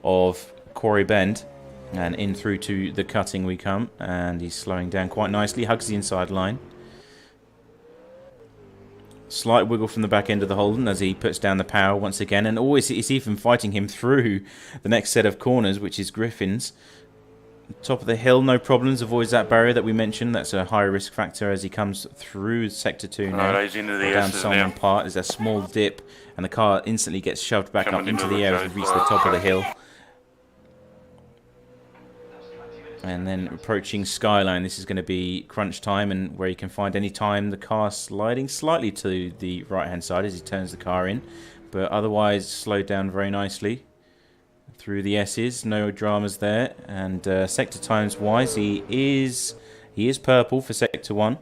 of Quarry Bend. And in through to the cutting we come. And he's slowing down quite nicely. Hugs the inside line. Slight wiggle from the back end of the Holden as he puts down the power once again. And always it's even fighting him through the next set of corners, which is Griffin's. Top of the hill, no problems. Avoids that barrier that we mentioned. That's a high risk factor as he comes through Sector 2 now. Right, into the Down Solomon Part. There's a small dip and the car instantly gets shoved back up into the air as we reach the top of the hill. And then approaching Skyline, this is going to be crunch time, and where you can find any time the car sliding slightly to the right hand side as he turns the car in, but otherwise slowed down very nicely through the S's. No dramas there. And sector times wise, he is purple for sector 1,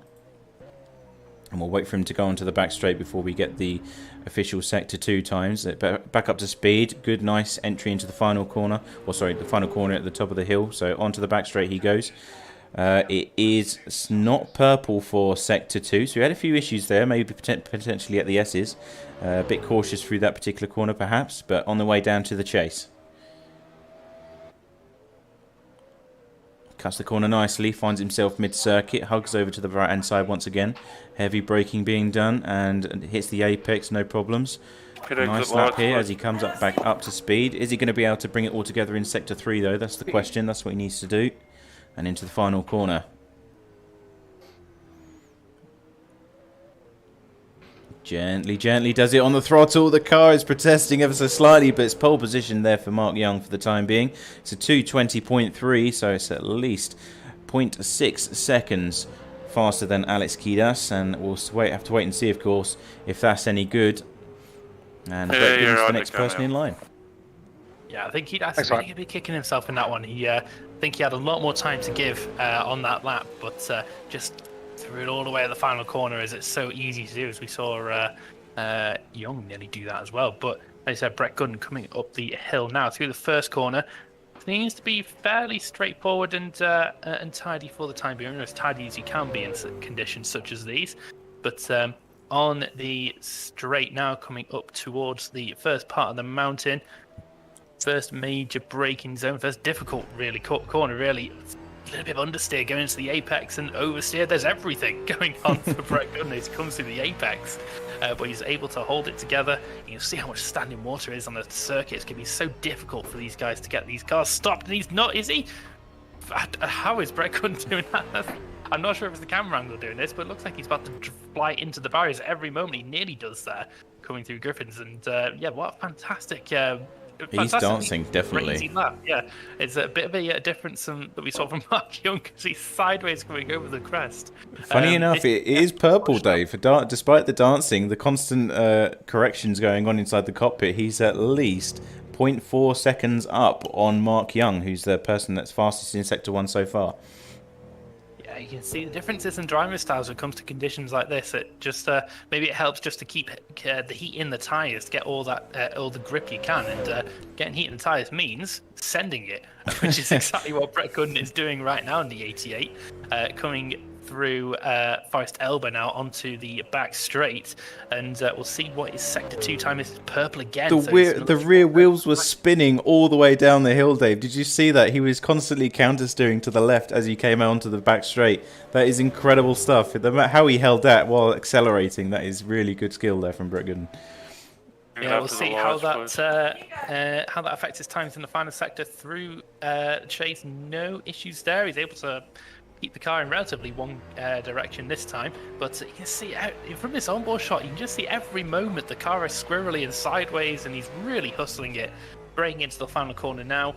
and we'll wait for him to go onto the back straight before we get the official sector 2 times. Back up to speed. Good, nice entry into the final corner. Or sorry, the final corner at the top of the hill. So onto the back straight he goes. It is not purple for sector 2. So we had a few issues there. Maybe potentially at the S's. A bit cautious through that particular corner perhaps. But on the way down to the chase. Cuts the corner nicely, finds himself mid-circuit, hugs over to the right-hand side once again. Heavy braking being done, and hits the apex, no problems. Nice lap here as he comes back up to speed. Is he going to be able to bring it all together in Sector 3, though? That's the question. That's what he needs to do. And into the final corner. Gently, gently does it on the throttle. The car is protesting ever so slightly, but it's pole position there for Mark Young for the time being. It's a 2:20.3, so it's at least 0.6 seconds faster than Alex Kidas, and we'll have to wait and see, of course, if that's any good. And Brett Gibbons, the next person in line. Yeah, I think he'd actually really be kicking himself in that one. I think he had a lot more time to give on that lap, but just threw it all the way at the final corner, as it's so easy to do, as we saw Young nearly do that as well. But like I said, Brett Gooden coming up the hill now through the first corner. Seems to be fairly straightforward and tidy for the time being, as tidy as you can be in conditions such as these. But on the straight now, coming up towards the first part of the mountain, first major braking zone, first difficult really corner, really. A little bit of understeer going into the apex and oversteer. There's everything going on for Brett Gooden as he comes through the apex, but he's able to hold it together. You can see how much standing water is on the circuit. It's going to be so difficult for these guys to get these cars stopped, and he's not, is he? How is Brett Gooden doing that? I'm not sure if it's the camera angle doing this, but it looks like he's about to fly into the barriers every moment. He nearly does there, coming through Griffins, and yeah, what a fantastic. He's dancing, definitely. Yeah, it's a bit of a difference that we saw from Mark Young, because he's sideways coming over the crest. Funny enough, it is purple, Dave. Despite the dancing, the constant corrections going on inside the cockpit, he's at least 0.4 seconds up on Mark Young, who's the person that's fastest in Sector 1 so far. Yeah, you can see the differences in driving styles when it comes to conditions like this. It just maybe it helps just to keep the heat in the tyres, to get all the grip you can, and getting heat in the tyres means sending it, which is exactly what Brett Gooden is doing right now in the 88, coming through Forest Elba now onto the back straight, and we'll see what his Sector 2 time is. Purple again. The rear wheels were spinning all the way down the hill, Dave. Did you see that? He was constantly counter-steering to the left as he came onto the back straight. That is incredible stuff. How he held that while accelerating, that is really good skill there from Brett Gooden. Yeah, we'll see how that affects his times in the final sector through Chase. No issues there. He's able to keep the car in relatively one direction this time, but you can see from this onboard shot, you can just see every moment the car is squirrely and sideways, and he's really hustling it, breaking into the final corner now.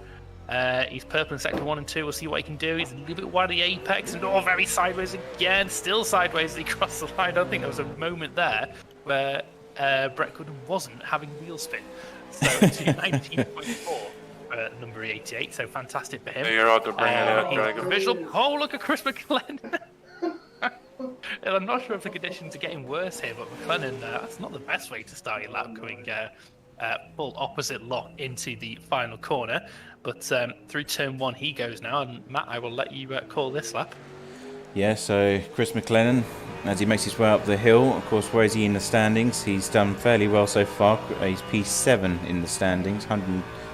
He's purple in sector 1 and 2. We'll see what he can do. He's a little bit wide of the apex, and very sideways again, still sideways as he crossed the line. I don't think there was a moment there where Brett Gooden wasn't having wheel spin. So it's 19.4. Number 88, so fantastic for him. You're out to bring it out, Dragon. Visual. Oh, look at Chris McLennan. I'm not sure if the conditions are getting worse here, but McLennan, that's not the best way to start your lap, going full opposite lock into the final corner. But through turn 1 he goes now, and Matt, I will let you call this lap. Yeah, so Chris McLennan, as he makes his way up the hill, of course, where is he in the standings? He's done fairly well so far. He's P7 in the standings,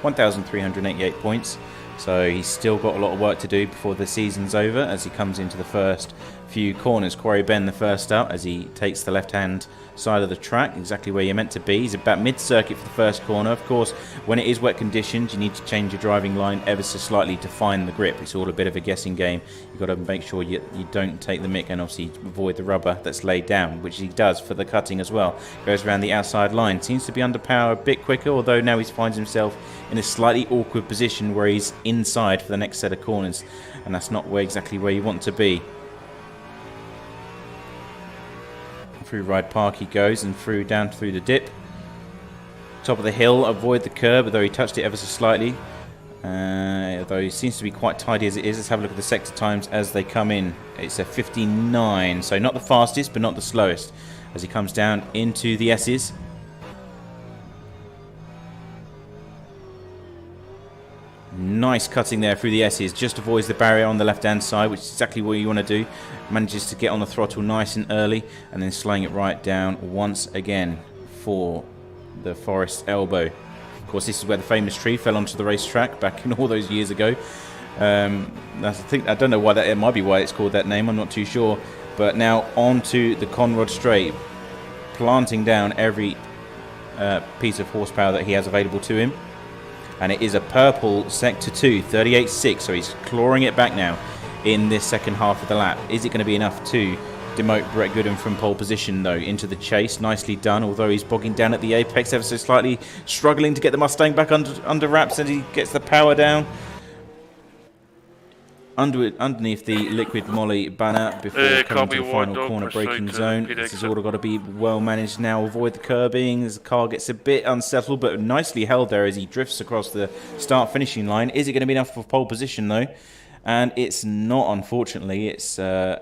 1,388 points. So he's still got a lot of work to do before the season's over as he comes into the first few corners. Quarry Bend the first up as he takes the left-hand side of the track, exactly where you're meant to be. He's about mid-circuit for the first corner. Of course, when it is wet conditions, you need to change your driving line ever so slightly to find the grip. It's all a bit of a guessing game. You've got to make sure you don't take the mick and obviously avoid the rubber that's laid down, which he does for the cutting as well. Goes around the outside line. Seems to be under power a bit quicker, although now he finds himself in a slightly awkward position where he's inside for the next set of corners, and that's not exactly where you want to be. Through Ride Park he goes and down through the dip. Top of the hill, avoid the curb, although he touched it ever so slightly. Although he seems to be quite tidy as it is. Let's have a look at the sector times as they come in. It's a 59, so not the fastest but not the slowest as he comes down into the S's. Nice cutting there through the S's, just avoids the barrier on the left hand side, which is exactly what you want to do. Manages to get on the throttle nice and early and then slowing it right down once again for the Forest Elbow. Of course, this is where the famous tree fell onto the racetrack back in all those years ago. I don't know why it might be why it's called that name, I'm not too sure. But now onto the Conrod Straight, planting down every piece of horsepower that he has available to him. And it is a purple Sector 2, 38.6, so he's clawing it back now in this second half of the lap. Is it going to be enough to demote Brett Gooden from pole position, though, into the chase? Nicely done, although he's bogging down at the apex ever so slightly, struggling to get the Mustang back under wraps as he gets the power down. Underneath the liquid molly banner before coming to the final corner braking zone. This has all got to be well managed now. Avoid the curbing as the car gets a bit unsettled, but nicely held there as he drifts across the start finishing line. Is it going to be enough for pole position though? And it's not, unfortunately. It's a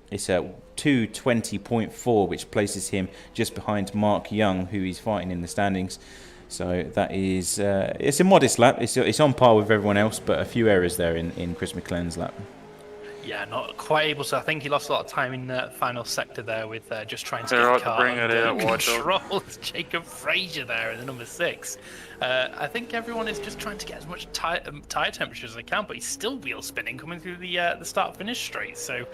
2:20.4, which places him just behind Mark Young, who he's fighting in the standings. So that is, it's a modest lap. It's on par with everyone else, but a few errors there in Chris McLennan's lap. Yeah, not quite able to. I think he lost a lot of time in the final sector there with just trying to get the car under control. Jacob Frazier there in the number 6. I think everyone is just trying to get as much tire temperature as they can, but he's still wheel spinning coming through the start-finish straight. So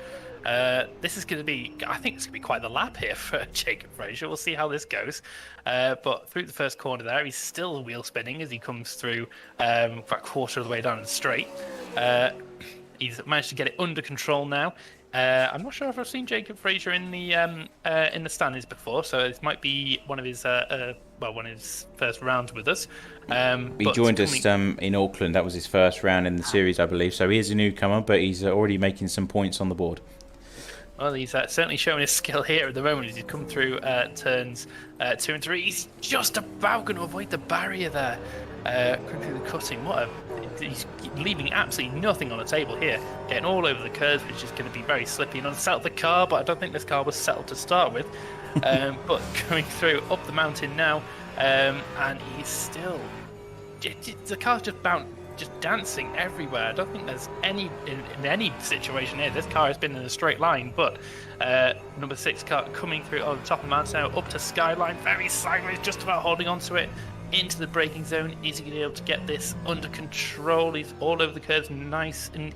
this is going to be, I think it's going to be quite the lap here for Jacob Frazier. We'll see how this goes. But through the first corner there, he's still wheel spinning as he comes through about a quarter of the way down the straight. He's managed to get it under control now. I'm not sure if I've seen Jacob Frazier in the standings before, so it might be one of his first rounds with us. He joined us in Auckland. That was his first round in the series, I believe. So he is a newcomer, but he's already making some points on the board. Well, he's certainly showing his skill here at the moment as he's come through turns 2 and 3. He's just about going to avoid the barrier there. Going through the cutting. He's leaving absolutely nothing on the table here. Getting all over the curves, which is going to be very slippy and unsettled the car, but I don't think this car was settled to start with. But going through up the mountain now, and he's still... The car's just dancing everywhere. I don't think there's any in any situation here. This car has been in a straight line, but number 6 car coming through on the top of the mountain now, up to Skyline, very sideways, just about holding on to it. Into the braking zone. Is he going to be able to get this under control? He's all over the curves, nice and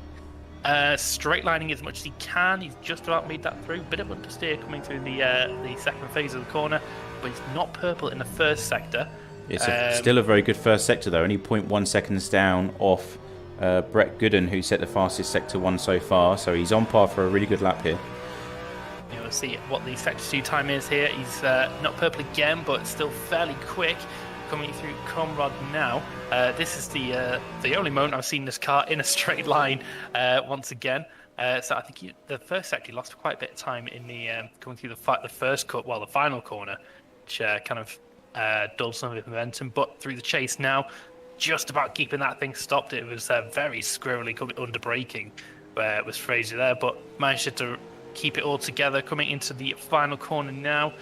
straight lining as much as he can. He's just about made that through. Bit of understeer coming through the second phase of the corner, but he's not purple in the first sector. It's still a very good first sector though, only 0.1 seconds down off Brett Gooden, who set the fastest sector 1 so far, so he's on par for a really good lap here. We'll see what the sector 2 time is here. He's not purple again, but still fairly quick. Coming through Conrod now. This is the only moment I've seen this car in a straight line once again. So I think the first sector lost quite a bit of time in the coming through the first cut, the final corner, which kind of dulled some of his momentum. But through the chase now, just about keeping that thing stopped. It was very squirrely coming under braking, where it was Frazier there, but managed to keep it all together. Coming into the final corner now.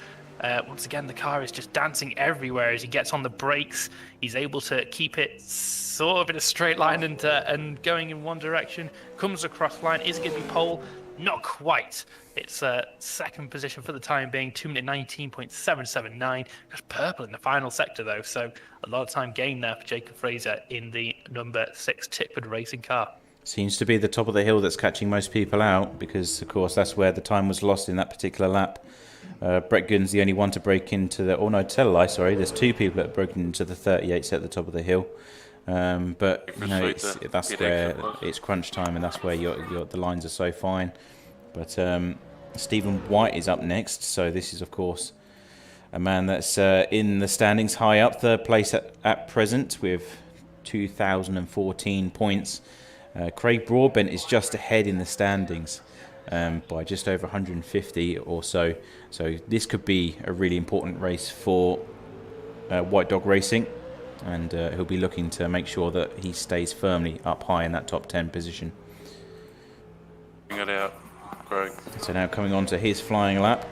Once again, the car is just dancing everywhere as he gets on the brakes. He's able to keep it sort of in a straight line and going in one direction. Comes across line. Is it going to be pole? not quite. It's second position for the time being, 2 minute 19.779. Just purple in the final sector, though, so a lot of time gained there for Jacob Fraser in the number 6 Tickford racing car. Seems to be the top of the hill that's catching most people out, because, of course, that's where the time was lost in that particular lap. Brett Gooden's the only one to break into the... Oh, no, tell a lie, sorry. There's 2 people that have broken into the 38s at the top of the hill. But, you know, that's where it's crunch time, and that's where the lines are so fine. But Stephen White is up next, so this is, of course, a man that's in the standings high up, third place at present with 2,014 points. Craig Broadbent is just ahead in the standings by just over 150 or so. So this could be a really important race for White Dog Racing, and he'll be looking to make sure that he stays firmly up high in that top 10 position. Bring it out, Craig. So now coming on to his flying lap.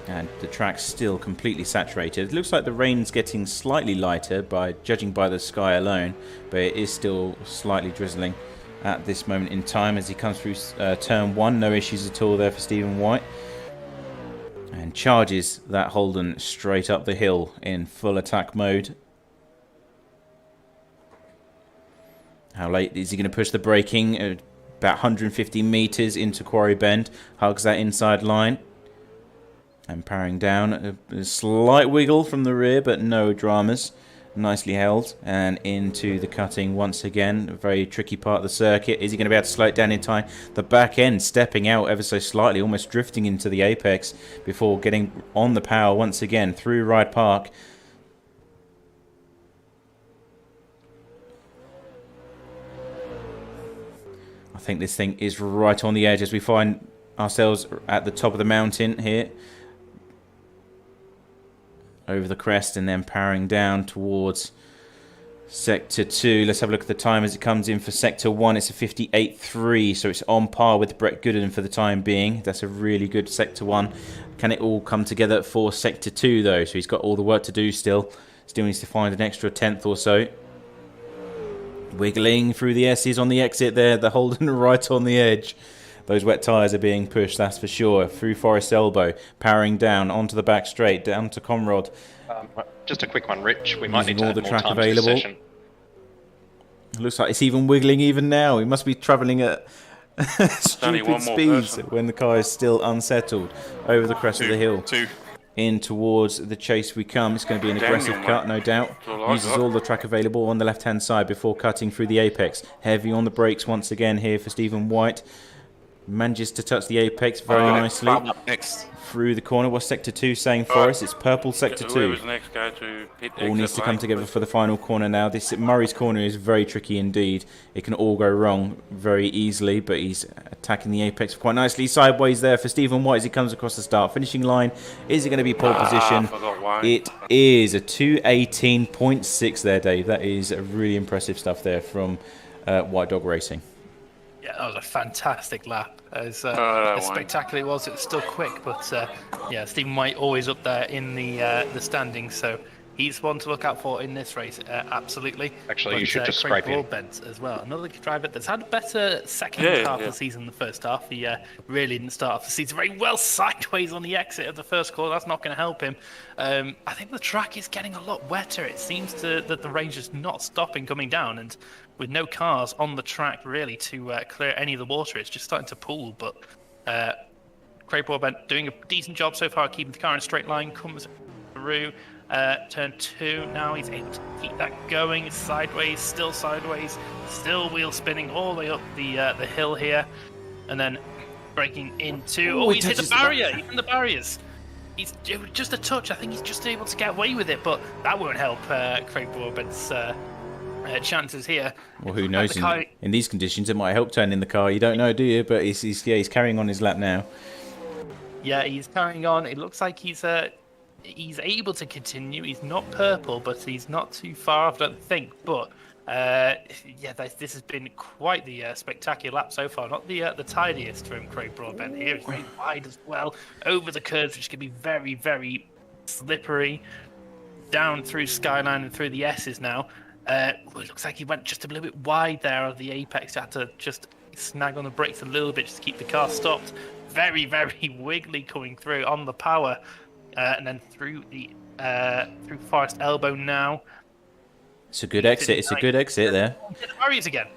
And the track's still completely saturated. It looks like the rain's getting slightly lighter judging by the sky alone, but it is still slightly drizzling at this moment in time as he comes through turn 1. No issues at all there for Stephen White. And charges that Holden straight up the hill in full attack mode. How late is he going to push the braking? About 150 metres into Quarry Bend. Hugs that inside line. And powering down. A slight wiggle from the rear, but no dramas. Nicely held. And into the cutting once again. A very tricky part of the circuit. Is he going to be able to slow it down in time? The back end stepping out ever so slightly, almost drifting into the apex before getting on the power once again through Ride Park. I think this thing is right on the edge as we find ourselves at the top of the mountain here. Over the crest and then powering down towards Sector 2. Let's have a look at the time as it comes in for Sector 1. It's a 58.3, so it's on par with Brett Gooden for the time being. That's a really good Sector 1. Can it all come together for Sector 2, though? So he's got all the work to do still. Still needs to find an extra 10th or so. Wiggling through the S's on the exit there. The Holden right on the edge. Those wet tyres are being pushed, that's for sure. Through Forest Elbow, powering down onto the back straight, down to Conrod. Just a quick one, Rich. We might need to all add the more track time available. to this session. Looks like it's even wiggling even now. He must be travelling at stupid speeds when the car is still unsettled over the crest of the hill. In towards the chase we come. It's going to be an aggressive cut, no doubt. Uses all the track available on the left-hand side before cutting through the apex. Heavy on the brakes once again here for Stephen White. Manages to touch the apex very nicely. Through the corner. What's Sector 2 saying for us? It's purple Sector 2. All needs to come together for the final corner now. This Murray's corner is very tricky indeed. It can all go wrong very easily, but he's attacking the apex quite nicely. Sideways there for Stephen White as he comes across the start. Finishing line. Is it going to be pole position? It is a 2:18.6 there, Dave. That is really impressive stuff there from White Dog Racing. Yeah, that was a fantastic lap. As spectacular it was still quick, but yeah, Stephen White always up there in the standings, so he's one to look out for in this race, absolutely. Actually, but, you should just Craig scrape him. Broadbent as well, another driver that's had a better second half of the season than the first half. He really didn't start off the season very well sideways on the exit of the first corner. That's not going to help him. I think the track is getting a lot wetter. It seems that the rain's just not stopping coming down, and with no cars on the track really to clear any of the water, it's just starting to pool. But Craig Broadbent doing a decent job so far, keeping the car in a straight line, comes through turn 2. Now he's able to keep that going sideways, still wheel spinning all the way up the hill here, and then breaking into. He's hit the barrier, even the barriers. He's just a touch. I think he's just able to get away with it, but that won't help Craig Broadbent's chances here. Well, who knows? In these conditions, it might help turning the car. You don't know, do you? But he's carrying on his lap now. Yeah, he's carrying on. It looks like he's able to continue. He's not purple, but he's not too far off, I don't think. But yeah, this has been quite the spectacular lap so far. Not the tidiest from Craig Broadbent here. It's very wide as well. Over the curves, which can be very, very slippery. Down through Skyline and through the S's now. It looks like he went just a little bit wide there of the apex. Had to just snag on the brakes a little bit just to keep the car stopped. Very, very wiggly coming through on the power, and then through Forest Elbow now. It's a good exit. It's a good exit there. The barriers again.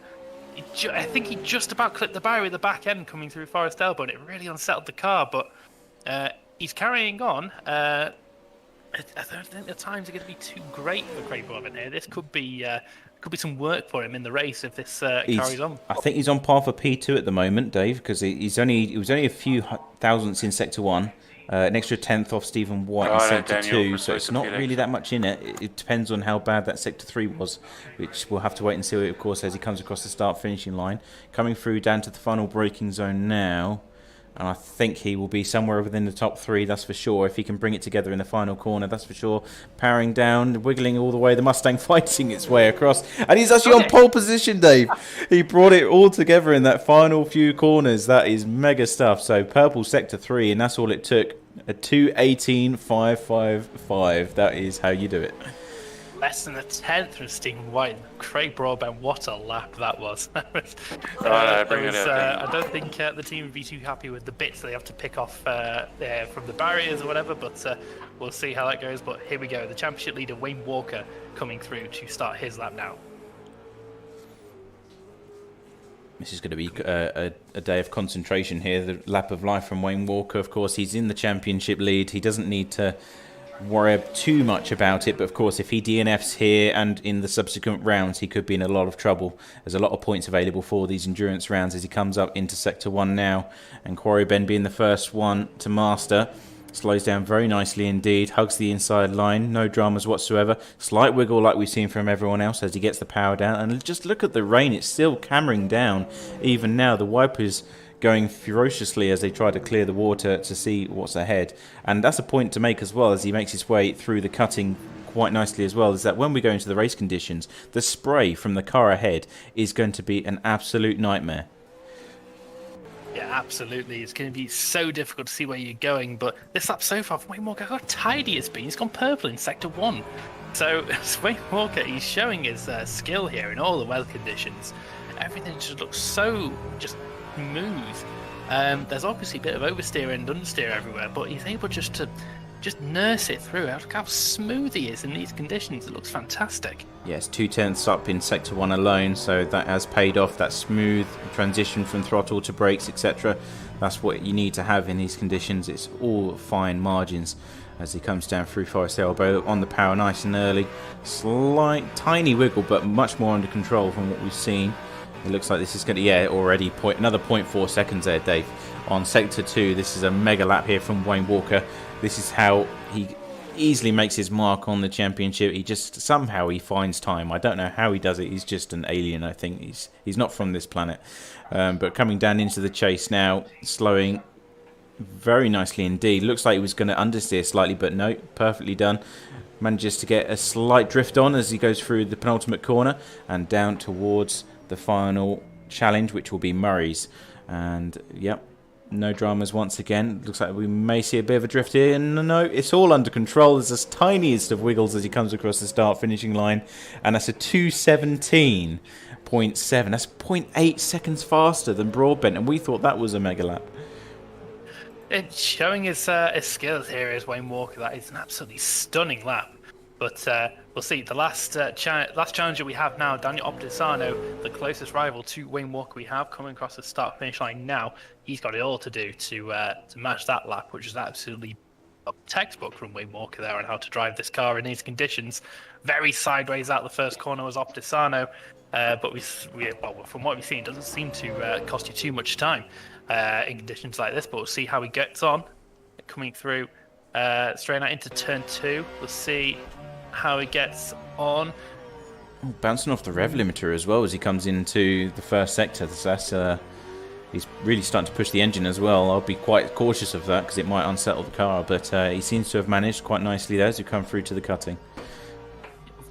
I think he just about clipped the barrier at the back end coming through Forest Elbow, and it really unsettled the car. But he's carrying on. I don't think the times are going to be too great for Craig Broadbent here. This could be some work for him in the race if this carries on. I think he's on par for P2 at the moment, Dave, because it was only a few thousandths in Sector 1. An extra 10th off Stephen White in Sector 2, so it's not really that much in it. It depends on how bad that Sector 3 was, which we'll have to wait and see, of course, as he comes across the start-finishing line. Coming through down to the final braking zone now, and I think he will be somewhere within the top 3, that's for sure, if he can bring it together in the final corner, that's for sure. Powering down, wiggling all the way, the Mustang fighting its way across, and he's actually on pole position, Dave. He brought it all together in that final few corners. That is mega stuff. So purple Sector 3, and that's all it took. A 2:18.555. That is how you do it. Less than a tenth from Stephen White. Craig Broadbent, what a lap that was. I don't think the team would be too happy with the bits they have to pick off from the barriers or whatever, but we'll see how that goes. But here we go, the championship leader Wayne Walker coming through to start his lap now. This is going to be a day of concentration here. The lap of life from Wayne Walker, of course, he's in the championship lead. He doesn't need to worry too much about it, but of course if he DNFs here and in the subsequent rounds, he could be in a lot of trouble. There's a lot of points available for these endurance rounds as he comes up into Sector 1 now, and Quarry Ben being the first one to master. Slows down very nicely indeed, hugs the inside line, no dramas whatsoever. Slight wiggle like we've seen from everyone else as he gets the power down, and just look at the rain, it's still hammering down even now. The wipers going ferociously as they try to clear the water to see what's ahead. And that's a point to make as well as he makes his way through the cutting quite nicely as well, is that when we go into the race conditions, the spray from the car ahead is going to be an absolute nightmare. Yeah, absolutely. It's going to be so difficult to see where you're going, but this lap so far from Wayne Walker, how tidy it's been. He's gone purple in Sector 1. So Wayne Walker, he's showing his skill here in all the weather conditions. Everything just looks so just smooth. There's obviously a bit of oversteer and understeer everywhere, but he's able just to nurse it through. Look how smooth he is in these conditions. It looks fantastic. Yes, 2/10 up in Sector 1 alone, so that has paid off. That smooth transition from throttle to brakes, etc. That's what you need to have in these conditions. It's all fine margins as he comes down through Forest Elbow on the power nice and early. Slight, tiny wiggle, but much more under control from what we've seen. It looks like this is going to, already another 0.4 seconds there, Dave. On Sector 2, this is a mega lap here from Wayne Walker. This is how he easily makes his mark on the championship. He just, somehow he finds time. I don't know how he does it. He's just an alien, I think. He's not from this planet. But coming down into the chase now, slowing very nicely indeed. Looks like he was going to understeer slightly, but no, perfectly done. Manages to get a slight drift on as he goes through the penultimate corner and down towards the final challenge, which will be Murray's. And yep, no dramas once again. Looks like we may see a bit of a drift here. No, it's all under control. There's the tiniest of wiggles as he comes across the start finishing line, and that's a 2:17.7. That's 0.8 seconds faster than Broadbent, and we thought that was a mega lap. It's showing his skills here is Wayne Walker. That is an absolutely stunning lap. But we'll see. The last challenger we have now, Daniel Optisano, the closest rival to Wayne Walker we have, coming across the start-finish line now. He's got it all to do to match that lap, which is absolutely a textbook from Wayne Walker there on how to drive this car in these conditions. Very sideways out the first corner was Optisano, but from what we've seen, it doesn't seem to cost you too much time in conditions like this. But we'll see how he gets on coming through straight out into turn 2. We'll see how he gets on. Bouncing off the rev limiter as well as he comes into the first sector. So he's really starting to push the engine as well. I'll be quite cautious of that because it might unsettle the car, but he seems to have managed quite nicely there as we come through to the cutting.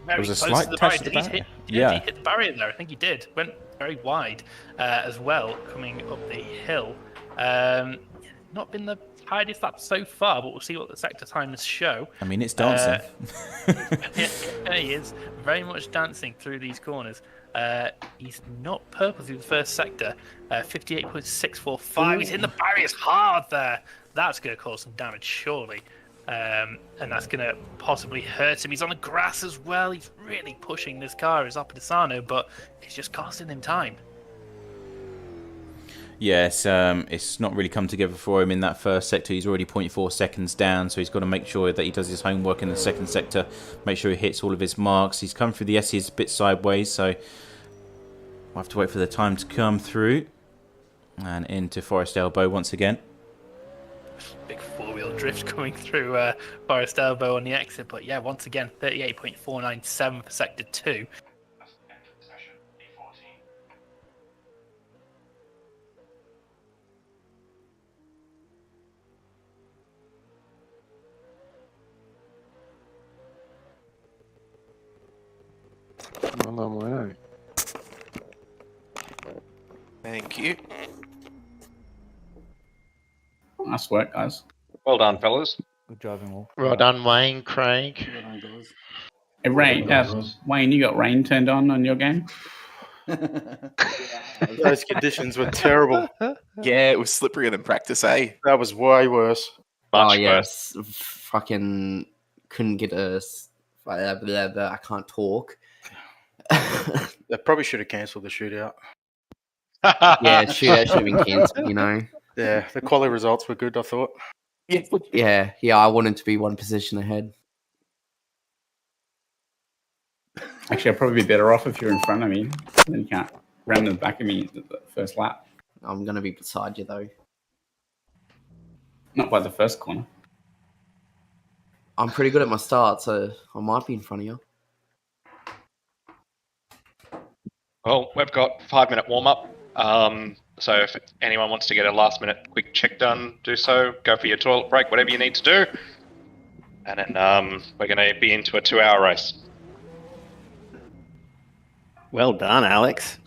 There was a slight touch to the barrier. He hit the barrier there. I think he did. Went very wide as well coming up the hill. Not been the highest lap so far, but we'll see what the sector times show. I mean, it's dancing. He is very much dancing through these corners. He's not purple through the first sector. 58.645. He's in the barriers hard there. That's going to cause some damage, surely. And that's going to possibly hurt him. He's on the grass as well. He's really pushing this car, his Oppadisano, but it's just costing him time. Yes, it's not really come together for him in that first sector. He's already 0.4 seconds down, so he's got to make sure that he does his homework in the second sector, make sure he hits all of his marks. He's come through the S's a bit sideways, so we'll have to wait for the time to come through. And into Forest Elbow once again. Big four-wheel drift coming through Forest Elbow on the exit, but yeah, once again, 38.497 for sector 2. Thank you. Nice work, guys. Well done, fellas. Good driving, all. Well done, Wayne, Craig. Hey, Wayne, you got rain turned on your game? Those conditions were terrible. Yeah, it was slipperier than practice, eh? That was way worse. Much Oh yes, fucking couldn't get a. I can't talk. They probably should have cancelled the shootout. Yeah, shootout should have been cancelled. You know. Yeah, the quality results were good, I thought. Yeah. I wanted to be one position ahead. Actually, I'd probably be better off if you're in front of me. Then you can't ram the back of me at the first lap. I'm gonna be beside you though. Not by the first corner. I'm pretty good at my start, so I might be in front of you. Well, we've got 5-minute warm-up. So if anyone wants to get a last-minute quick check done, do so. Go for your toilet break, whatever you need to do. And then we're going to be into a 2-hour race. Well done, Alex.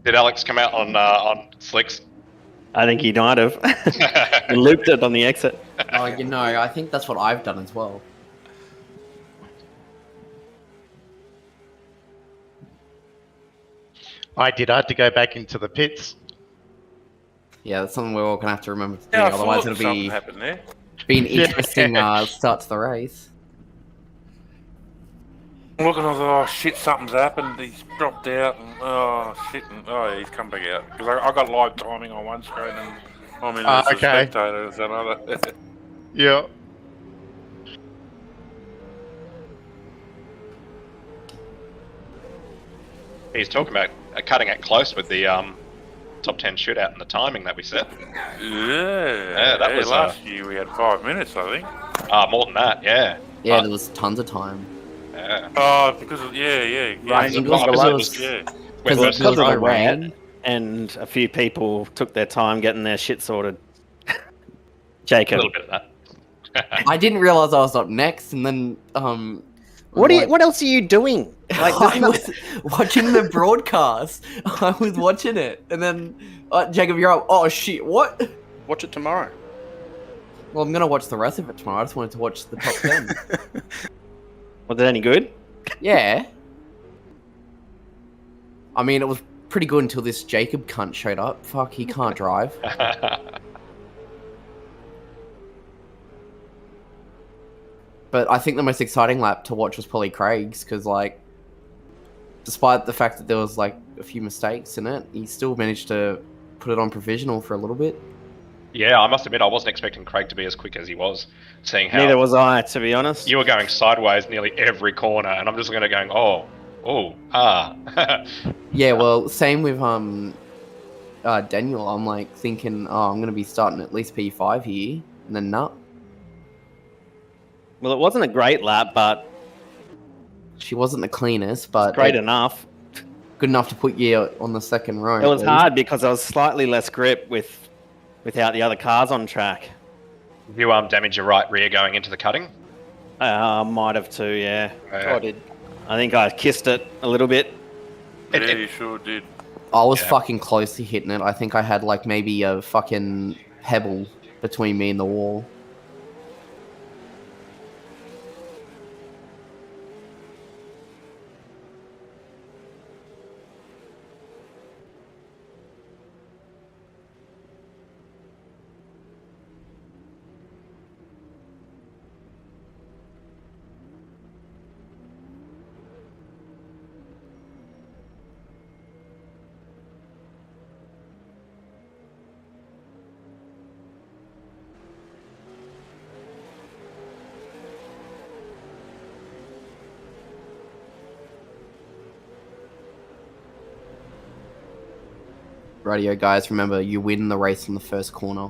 Did Alex come out on slicks? I think he might have. He looped it on the exit. Oh, I think that's what I've done as well. I did. I had to go back into the pits. Yeah, that's something we're all gonna have to remember to do. Yeah, I Otherwise, thought it'll something be happened there. an interesting start to the race. I'm looking, I was oh shit, something's happened. He's dropped out, and oh shit, and oh, he's come back out. Because I got live timing on one screen, and I'm in as a spectator as another. Yeah. He's talking about cutting it close with the top 10 shootout and the timing that we set. Yeah, that was last year we had 5 minutes, I think. More than that, yeah. Yeah, there was tons of time. Yeah. Oh, because of, yeah. Right, Yeah, because yeah. Because Because of the rain. rain, and a few people took their time getting their shit sorted. Jacob, A little bit of that. I didn't realize I was up next, and then what else are you doing? Like, I was watching the broadcast. I was watching it, and then Jacob, you're up. Oh shit! What? Watch it tomorrow. Well, I'm gonna watch the rest of it tomorrow. I just wanted to watch the top 10. was it any good? Yeah. I mean, it was pretty good until this Jacob cunt showed up. Fuck, he can't drive. But I think the most exciting lap to watch was probably Craig's, because, like, despite the fact that there was, like, a few mistakes in it, he still managed to put it on provisional for a little bit. Yeah, I must admit, I wasn't expecting Craig to be as quick as he was, seeing how Neither was I, to be honest. you were going sideways nearly every corner, and I'm just going to going, Yeah, well, same with Daniel. I'm like thinking, I'm gonna be starting at least P5 here, and then nah. Well, it wasn't a great lap, but She wasn't the cleanest, but great enough. good enough to put you on the second row. It was at least. hard because I was slightly less grip without the other cars on track. you damage your right rear going into the cutting. Might have too, yeah. I did. I think I kissed it a little bit. Yeah, you sure did. I was fucking close to hitting it. I think I had like maybe a fucking pebble between me and the wall. Radio guys, remember, you win the race in the first corner.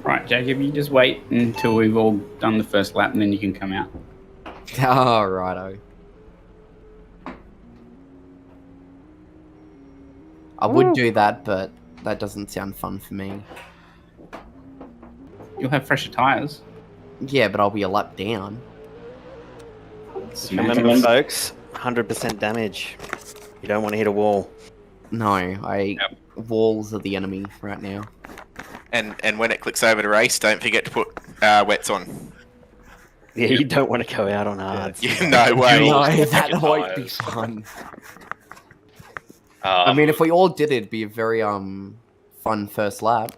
Right, Jacob, you just wait until we've all done the first lap and then you can come out. Oh, righto. I would do that, but that doesn't sound fun for me. You'll have fresher tyres. Yeah, but I'll be a lap down. Remember, folks, 100% damage. You don't want to hit a wall. No, walls are the enemy right now. And when it clicks over to race, don't forget to put wets on. Yeah, you don't want to go out on hards. Yeah, no way. No, that won't be fun. I mean, if we all did it, it'd be a very fun first lap.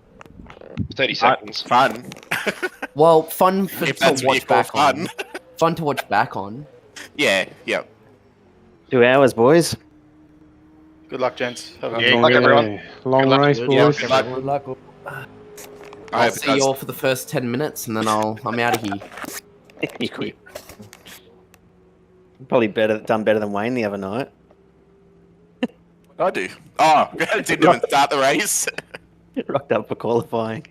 30 seconds. Fun. Well, fun to If that's what you watch call back fun. on. Fun to watch back on. Yeah, yeah. 2 hours, boys. Good luck, gents. Have a Good luck, everyone. Long race, boys. Good luck. Good luck. I I'll hope it see you does. all for the first 10 minutes, and then I'm out of here. You quit. Probably done better than Wayne the other night. I do. Oh, didn't even start the race. Rocked up for qualifying.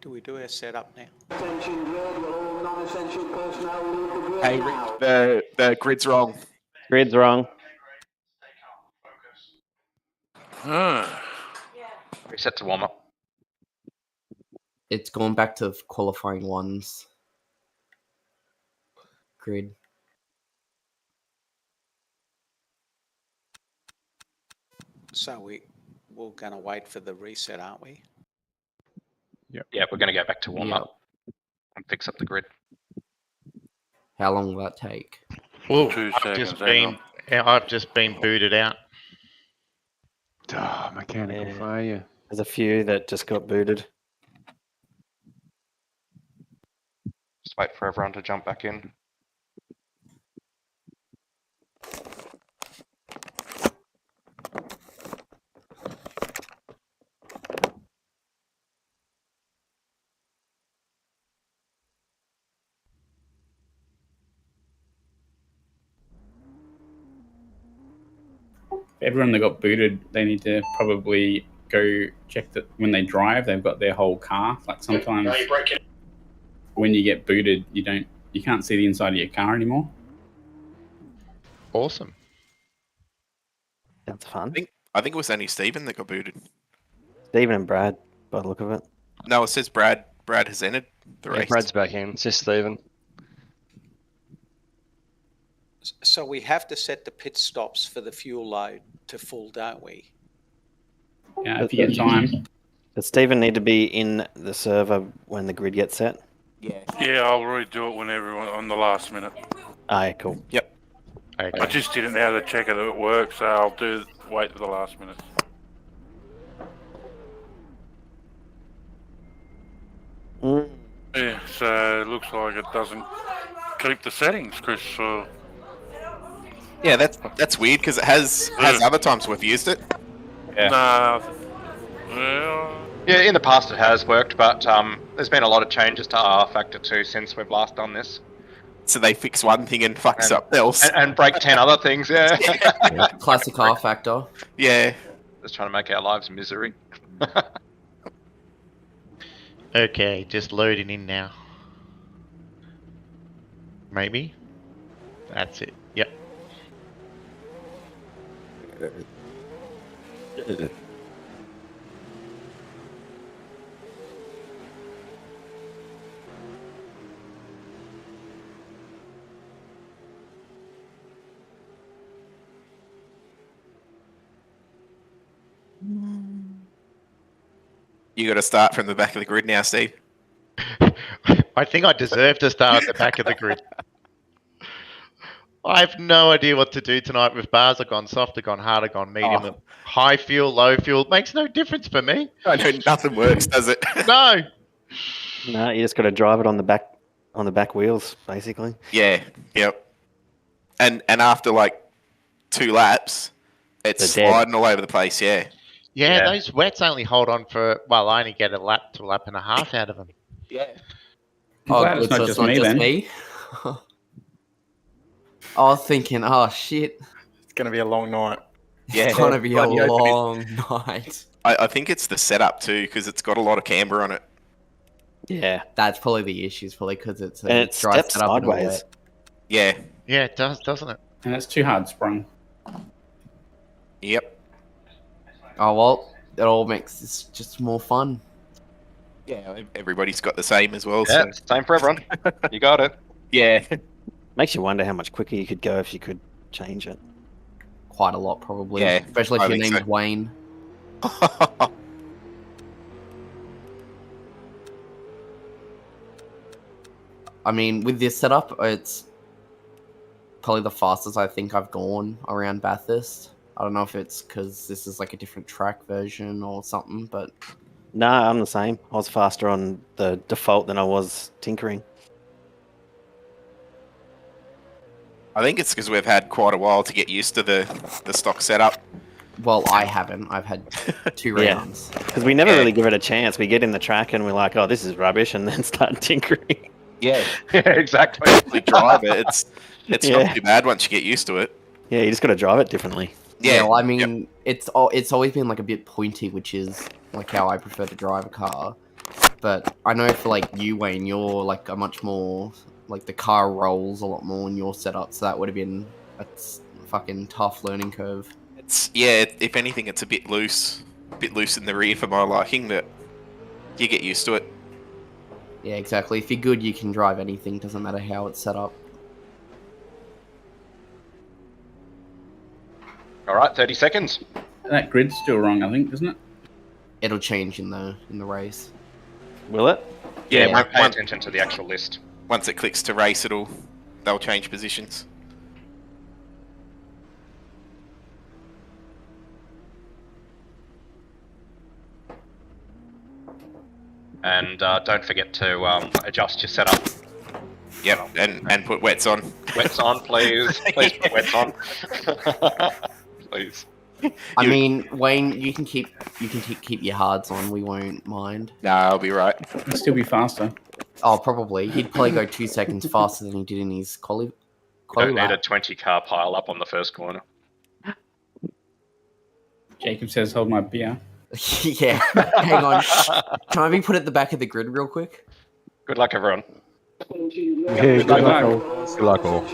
Do we do our setup now? Hey, Rick, the grid's wrong. Grid's wrong. Reset to warm up. It's gone back to qualifying ones. Grid. So we're going to wait for the reset, aren't we? Yeah, we're going to go back to warm Yep. up and fix up the grid. How long will that take? Well, 2 I've seconds. just been booted out. Mechanical Yeah. failure. There's a few that just got booted. Just wait for everyone to jump back in. Everyone that got booted, they need to probably go check that when they drive, they've got their whole car. Like sometimes when you get booted, you can't see the inside of your car anymore. Awesome. That's fun. I think it was only Stephen that got booted. Stephen and Brad, by the look of it. No, it says Brad. Brad has entered the race. Brad's back in. It's just Stephen. So we have to set the pit stops for the fuel load to full, don't we? Yeah, if you get time. Does Stephen need to be in the server when the grid gets set? Yeah. Yeah, I'll redo it when everyone on the last minute. Aye, cool. Yep. Okay. I just didn't know how to check it at work, so I'll wait for the last minute. Mm. Yeah, so it looks like it doesn't keep the settings, Chris. So Yeah, that's weird because it has other times we've used it. Yeah. nah, well, Yeah, in the past it has worked, but there's been a lot of changes to R Factor 2 since we've last done this. So they fix one thing and fuck something else. And break 10 other things, yeah. Classic R factor. Yeah. Just trying to make our lives misery. Okay, just loading in now. Maybe. That's it. Yep. You got to start from the back of the grid now, Steve. I think I deserve to start at the back of the grid. I have no idea what to do tonight with bars. I've gone soft, I've gone hard, I've gone medium, high fuel, low fuel. Makes no difference for me. I know nothing works, does it? No. No, you just got to drive it on the back wheels, basically. Yeah. Yep. And after like 2 laps, it's sliding all over the place. Yeah. Yeah, those wets only hold on for, well, I only get a lap to a lap and a half out of them. Yeah. Oh, Glad good, it's not so just it's not me just then. me. I was thinking, oh shit, It's going to be a long night. Yeah. it's gonna be a Bloody open it. long night. I think it's the setup too, because it's got a lot of camber on it. Yeah. That's probably the issue, is probably because it's And it dry steps setup and all sideways. that. Yeah. Yeah, it does, doesn't it? And it's too hard sprung. Yep. Oh well, it all makes this just more fun. Yeah. Everybody's got the same as well. Yeah, So. same for everyone. You got it. Yeah. Makes you wonder how much quicker you could go if you could change it. Quite a lot, probably. Yeah, Especially I if your think name's so. Wayne. I mean, with this setup, it's probably the fastest I think I've gone around Bathurst. I don't know if it's because this is like a different track version or something, but No, I'm the same. I was faster on the default than I was tinkering. I think it's because we've had quite a while to get used to the stock setup. well, I haven't. I've had 2 Yeah. rounds. Because we never Yeah. really give it a chance. We get in the track and we're like, oh, this is rubbish, and then start tinkering. Yeah. Yeah, exactly. We drive it. It's Yeah. not too bad once you get used to it. Yeah, you just got to drive it differently. Yeah. Well, I mean, it's always been like a bit pointy, which is like how I prefer to drive a car. But I know for like you, Wayne, you're like a much more like the car rolls a lot more in your setup, so that would have been a fucking tough learning curve. If anything, it's a bit loose in the rear for my liking, but you get used to it. Yeah, exactly. If you're good, you can drive anything. Doesn't matter how it's set up. All right, 30 seconds. That grid's still wrong, I think, isn't it? It'll change in the race. Will it? Yeah, Yeah. Pay attention to the actual list. once it clicks to race, they'll change positions. And don't forget to adjust your setup. Yep, and put wets on. Wets on, please. Please put wets on. Please. I mean, Wayne, you can keep your hards on. We won't mind. No, I'll be right. It'll still be faster. Oh, probably. He'd probably go 2 seconds faster than he did in his quali Don't need a lap. 20-car pile up on the first corner. Jacob says, hold my beer. Yeah. Hang on. Can I be put at the back of the grid real quick? Good luck, everyone. Good luck. Good luck, all.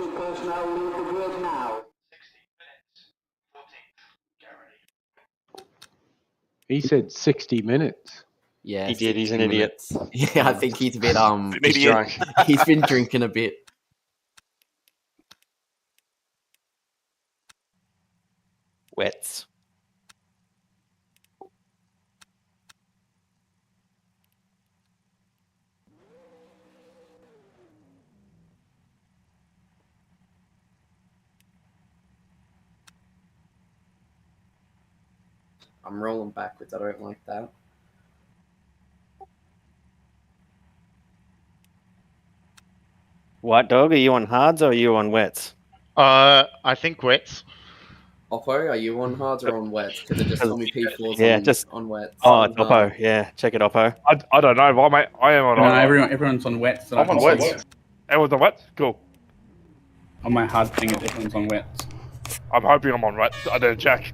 He said 60 minutes. Yeah. He did, he's an 60 idiot. minutes. Yeah, I think he's a bit He's drunk. he's been drinking a bit. Wets. I'm rolling backwards. I don't like that. White Dog, are you on hards or are you on wets? I think wets. Oppo, are you on hards or on wets? Because it just told me P4's Yeah, on, just- on wets. Oh, it's Oppo. Yeah, check it, Oppo. I don't know, but I am on. No, everyone's on wets. I'm on wets. Everyone's on wets? Cool. On my hard thing, everyone's on wets. I'm hoping I'm on wets. I didn't check.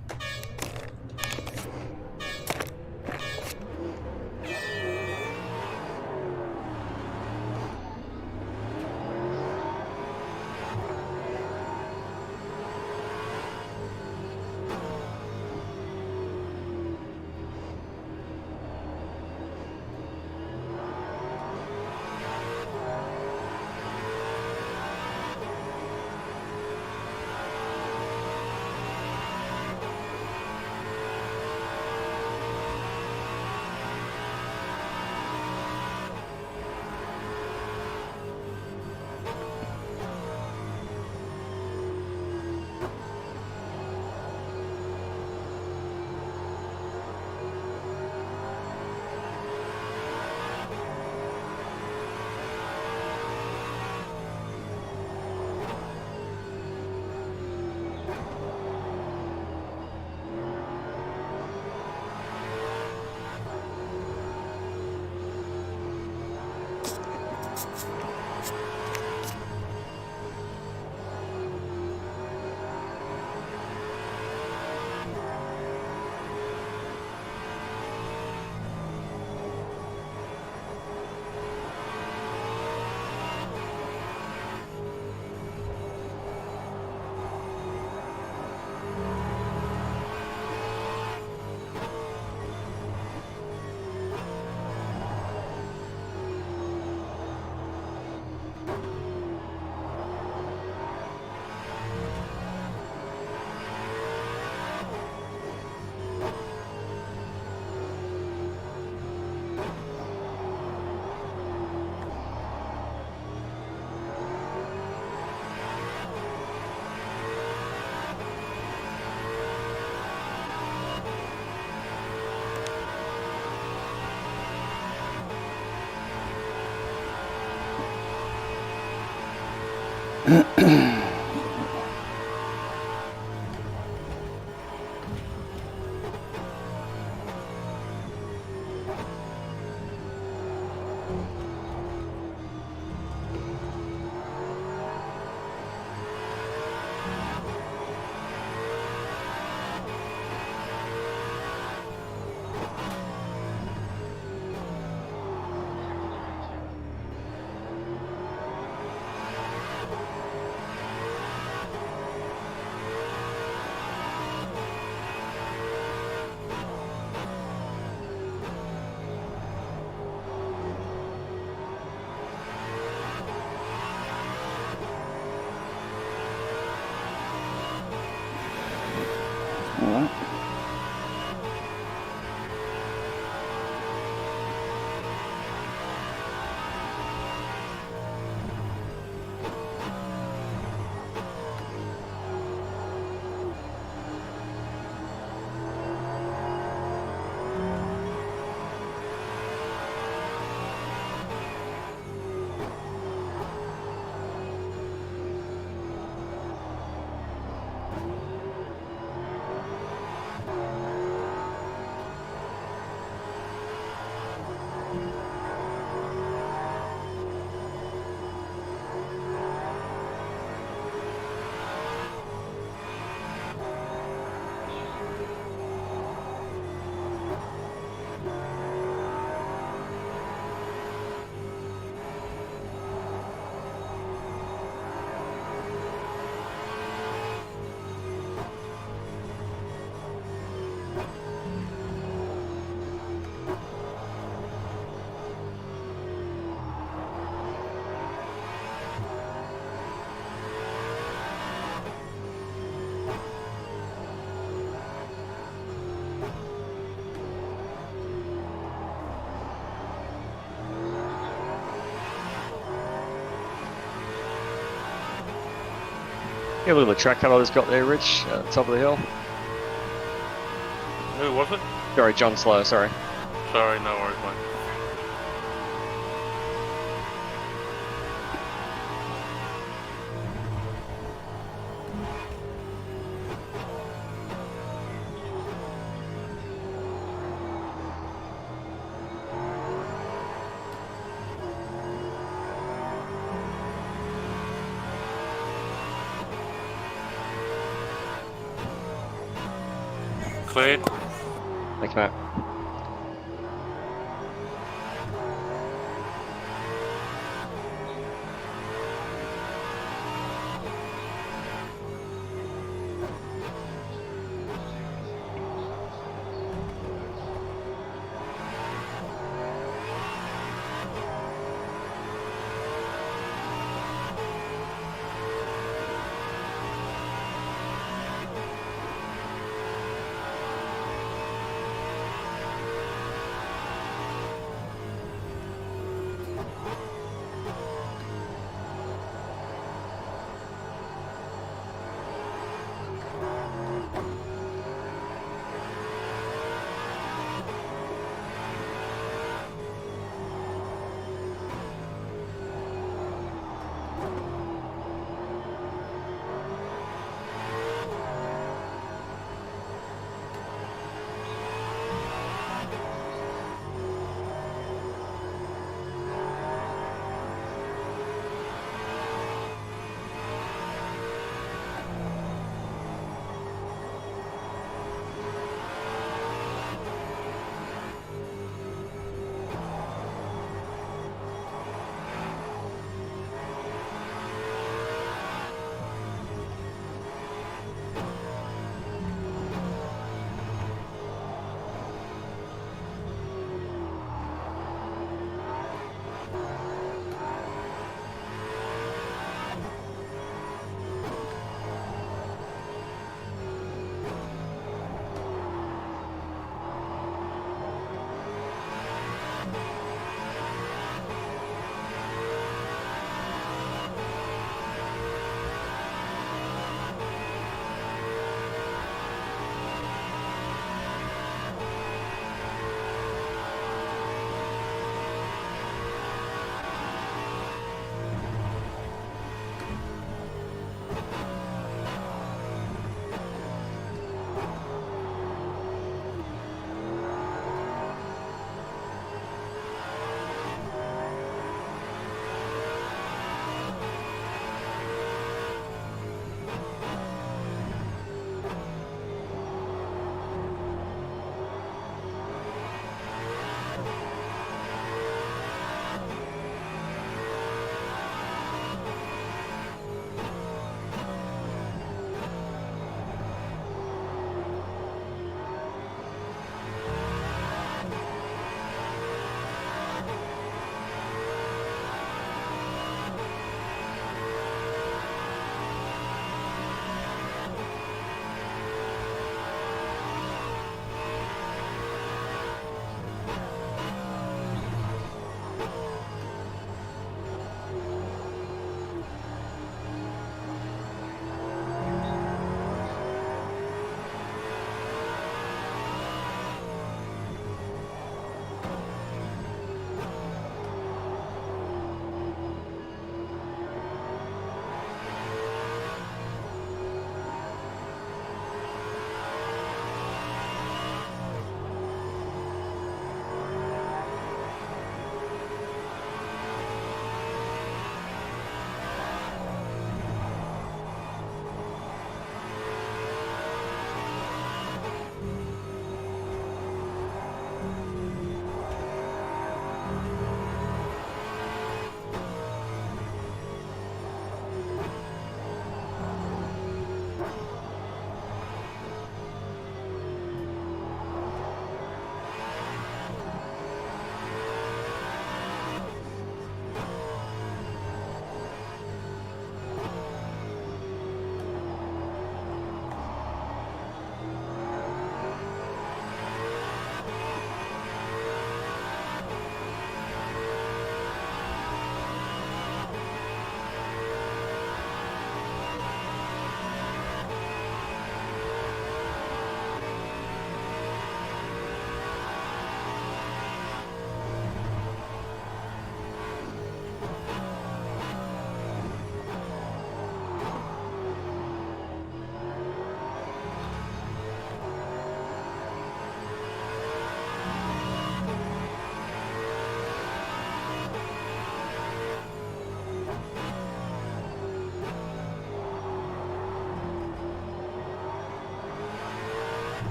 Yeah, look at the track colour got there, Rich, at the top of the hill. Who was it? Sorry, John Slow, sorry. Sorry, no worries, mate. Cleared. Thanks, Matt.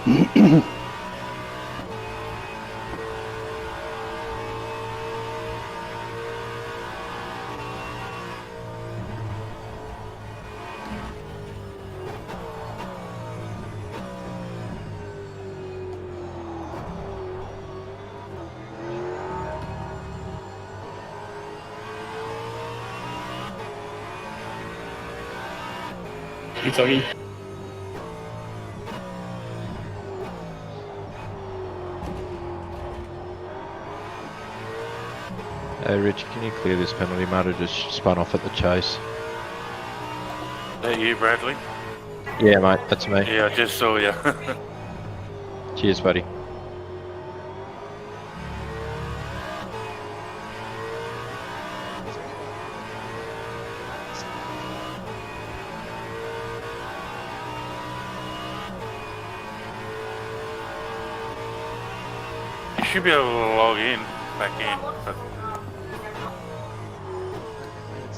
It's okay. Hey Rich, can you clear this penalty, mate? I just spun off at the chase. That you, Bradley? Yeah, mate, that's me. Yeah, I just saw you. Cheers, buddy. You should be able to log in, back in. But...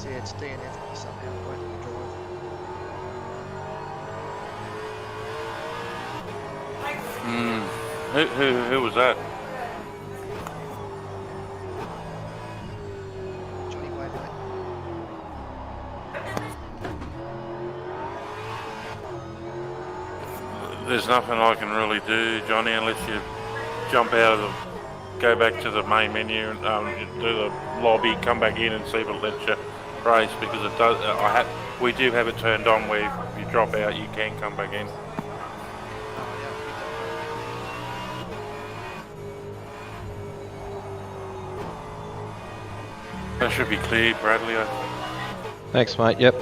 It's DNF somehow. Why didn't you drive? Who was that? Johnny Wade, mate. There's nothing I can really do, Johnny, unless you jump out of the, go back to the main menu and do the lobby, come back in and see if it lets you race, because it does. We do have it turned on where if you drop out, you can come back in. That should be clear, Bradley. Thanks, mate. Yep.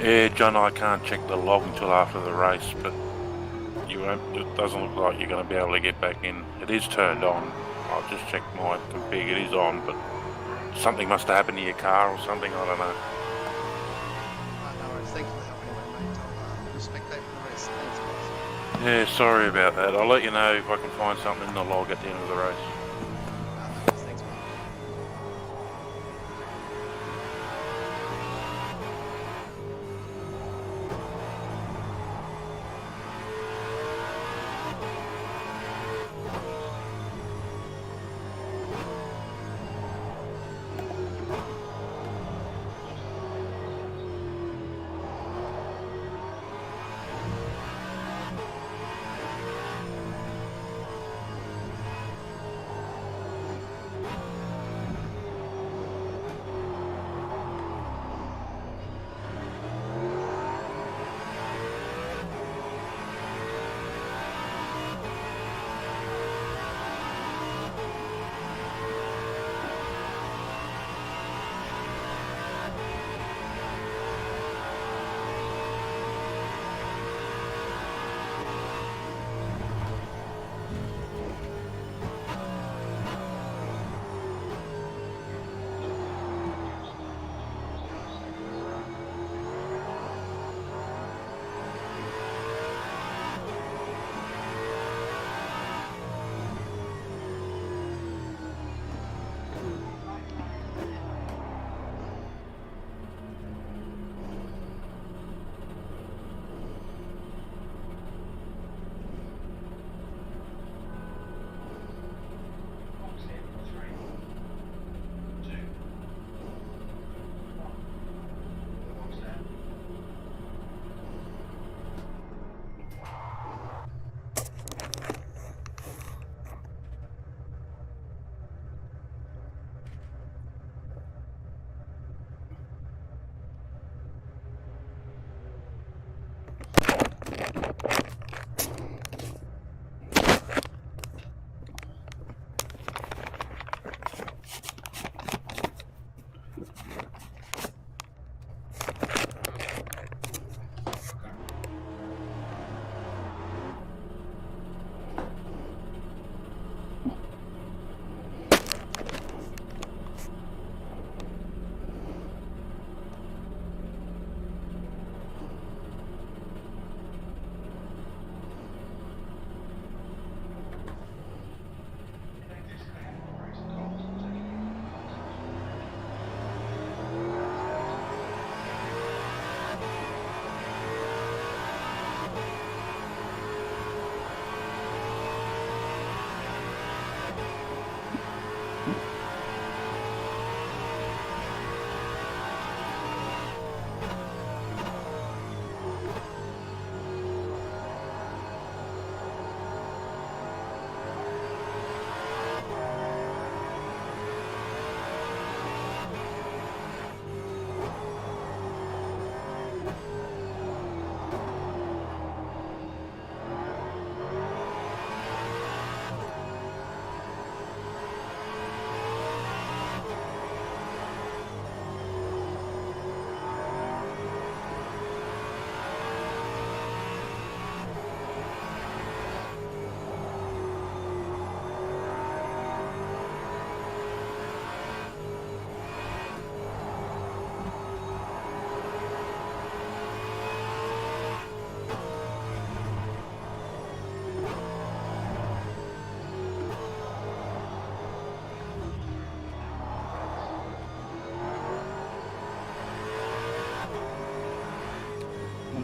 Yeah, John, I can't check the log until after the race, but you won't. It doesn't look like you're going to be able to get back in. It is turned on. I'll just check my config. It is on, but something must have happened to your car or something. I don't know. No worries. Thanks for the help anyway, mate. I'll spectate for the rest. Thanks, guys. Yeah, sorry about that. I'll let you know if I can find something in the log at the end of the race. Thanks, mate.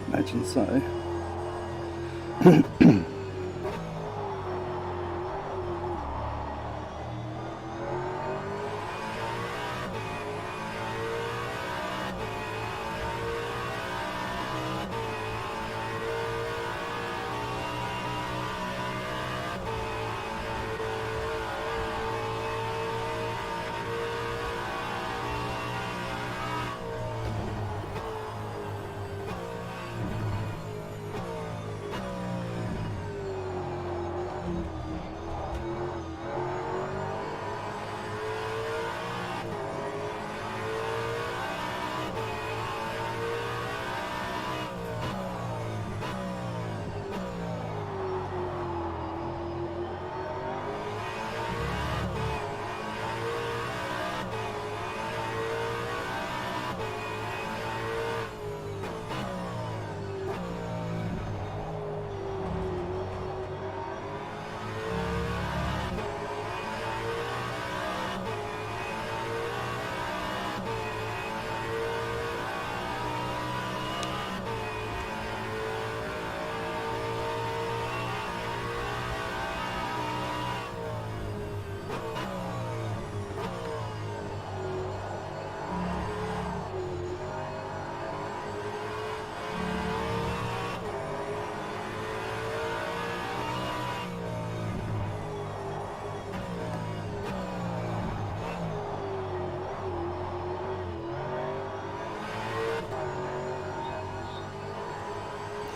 Imagine so.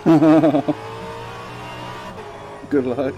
Good luck.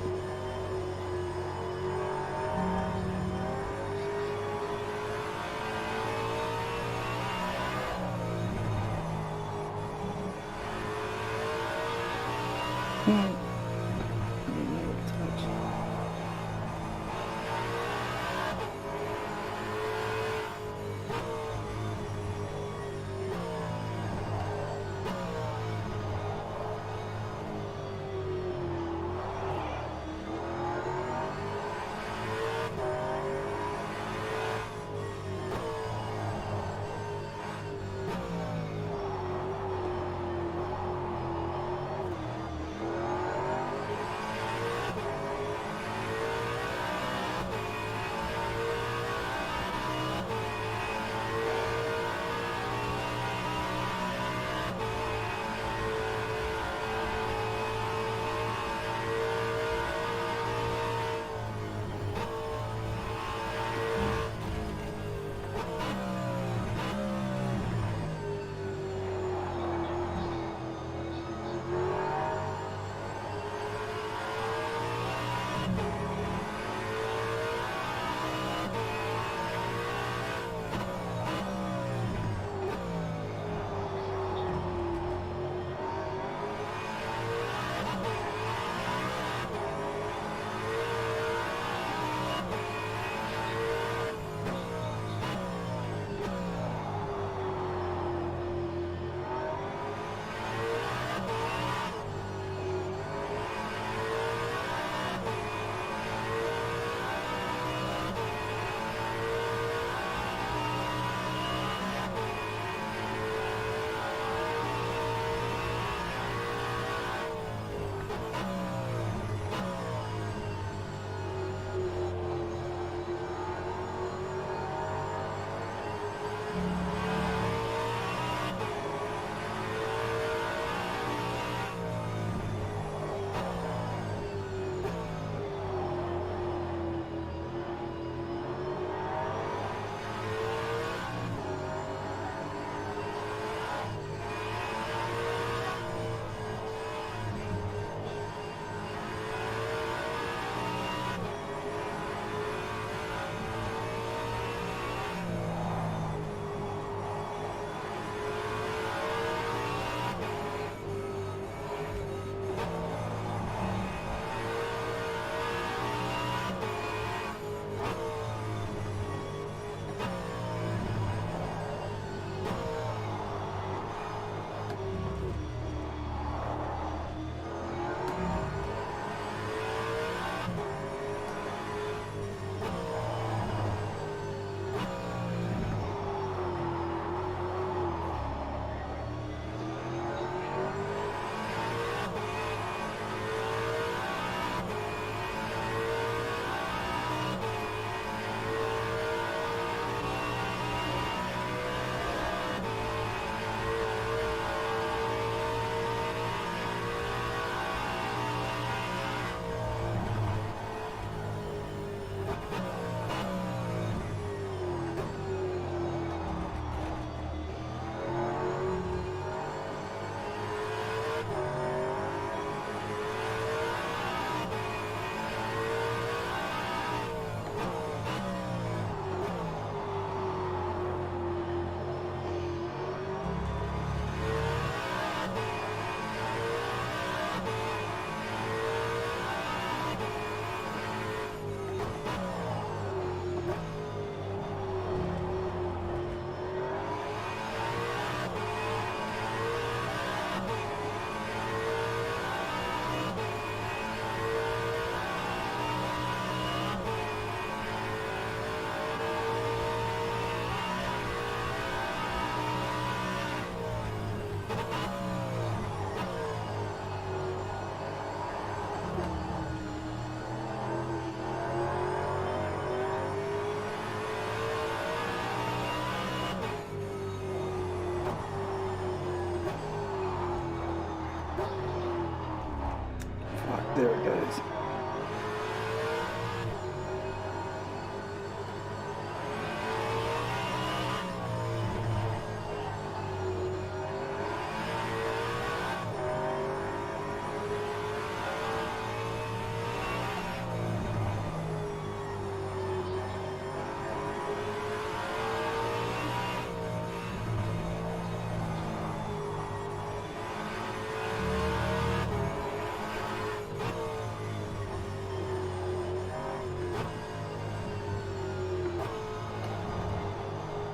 There it goes.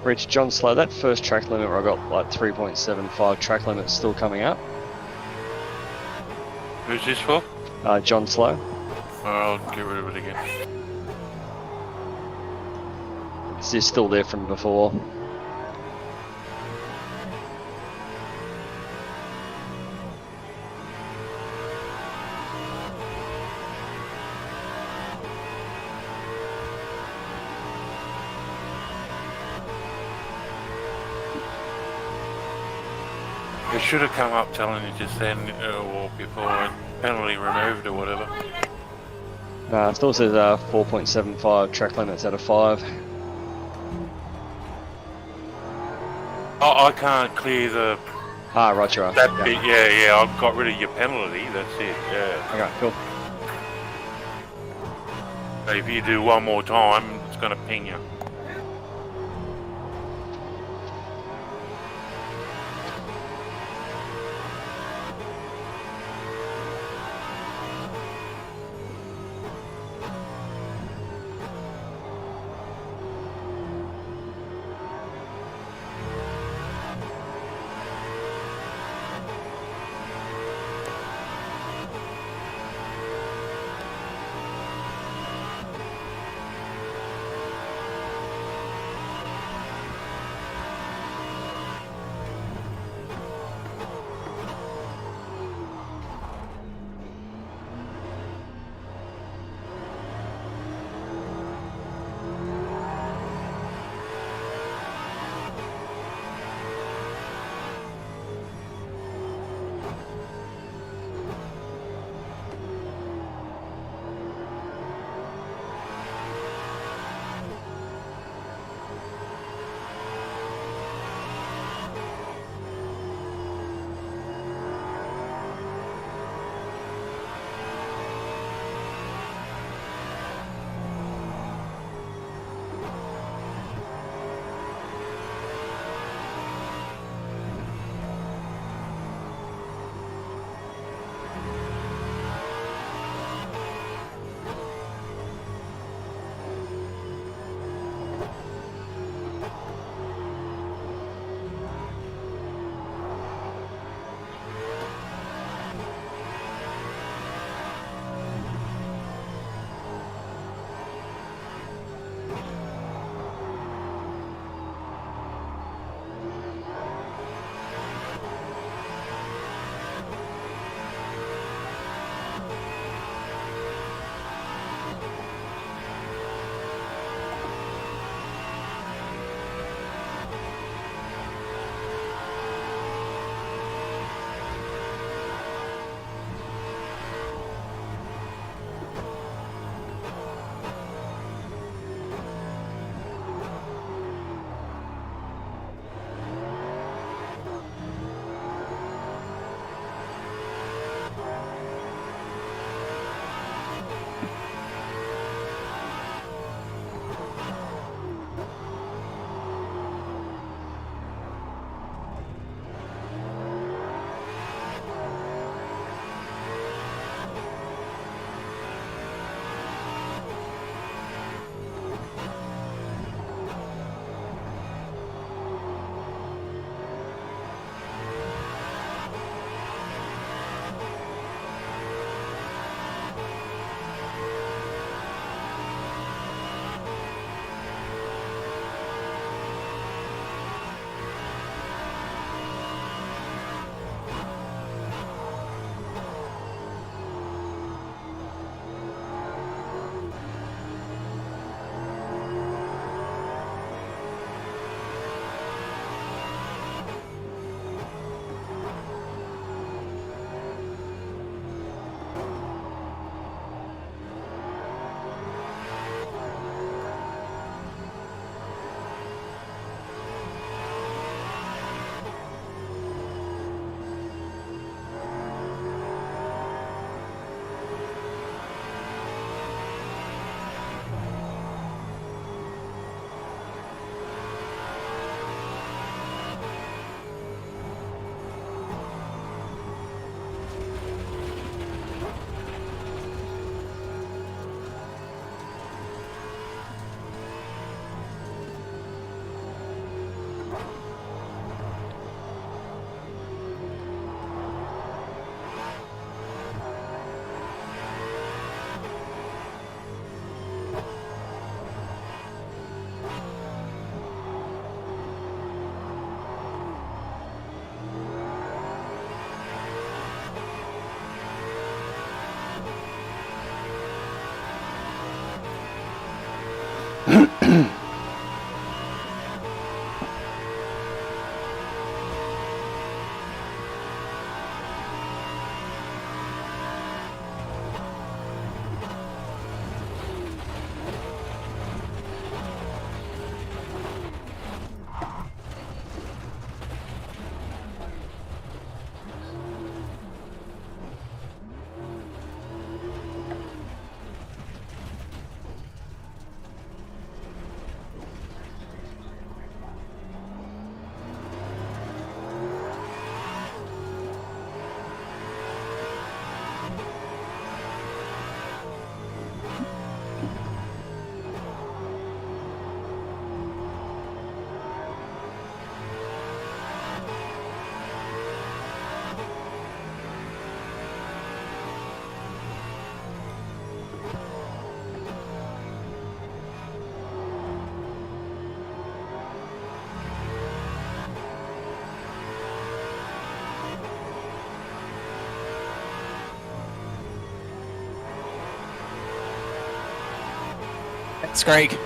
Rich, John Slow, that first track limit where I got like 3.75 track limit still coming up. Who's this for? John Slow. I'll get rid of it again. Is this still there from before? It should have come up telling you just then or before penalty removed or whatever. It still says 4.75 track limits out of 5. Oh, I can't clear the... Right, you are. That bit, yeah, I've got rid of your penalty, that's it, yeah. Okay, cool. So if you do one more time, it's going to ping you. It's Greg.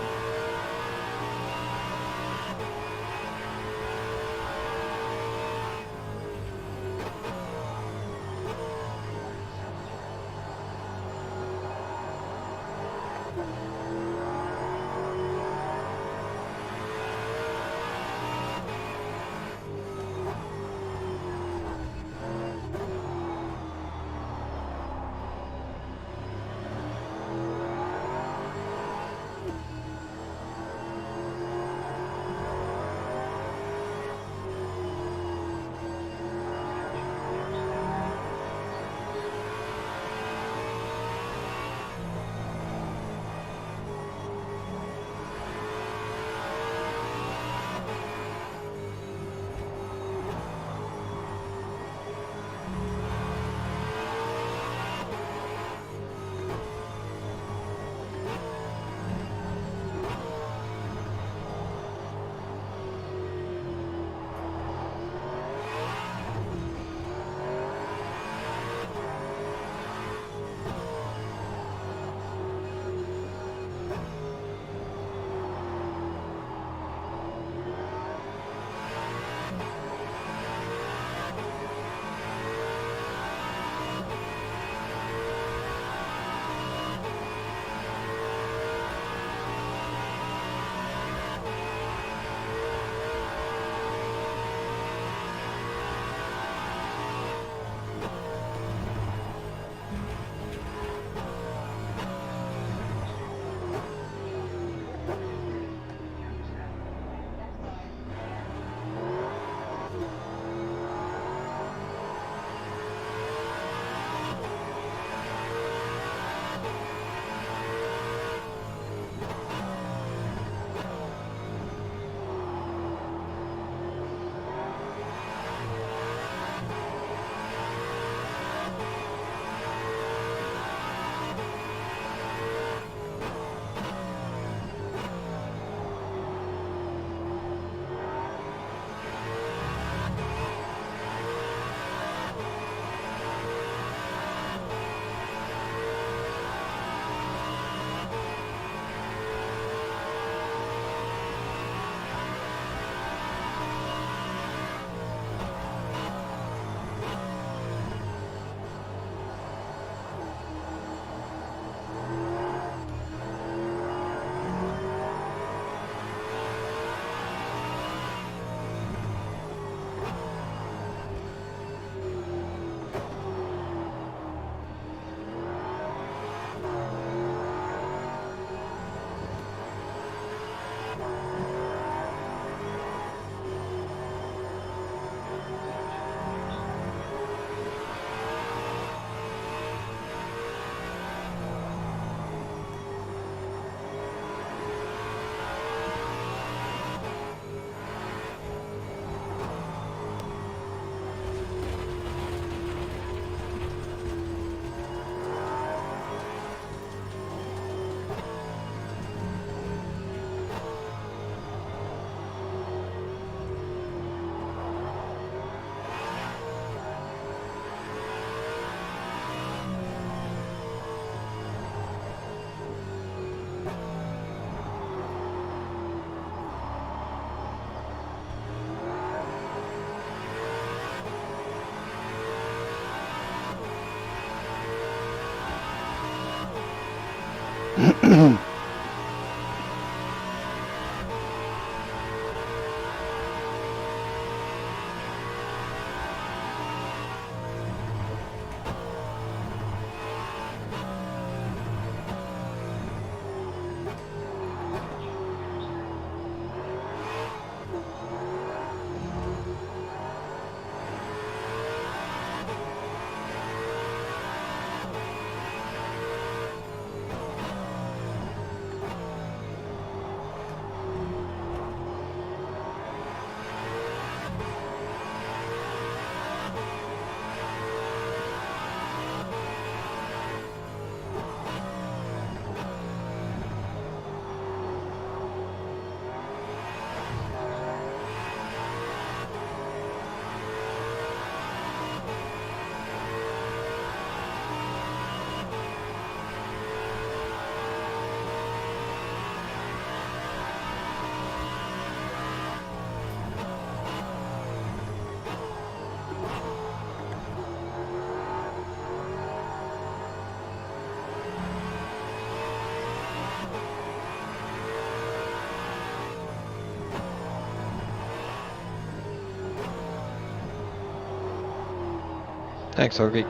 Thanks, Augie.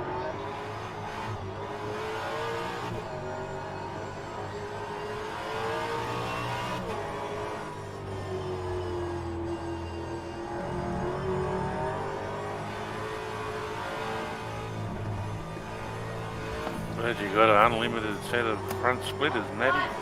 Glad you got an unlimited set of front splitters, Natty.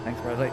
Thanks, Bradley.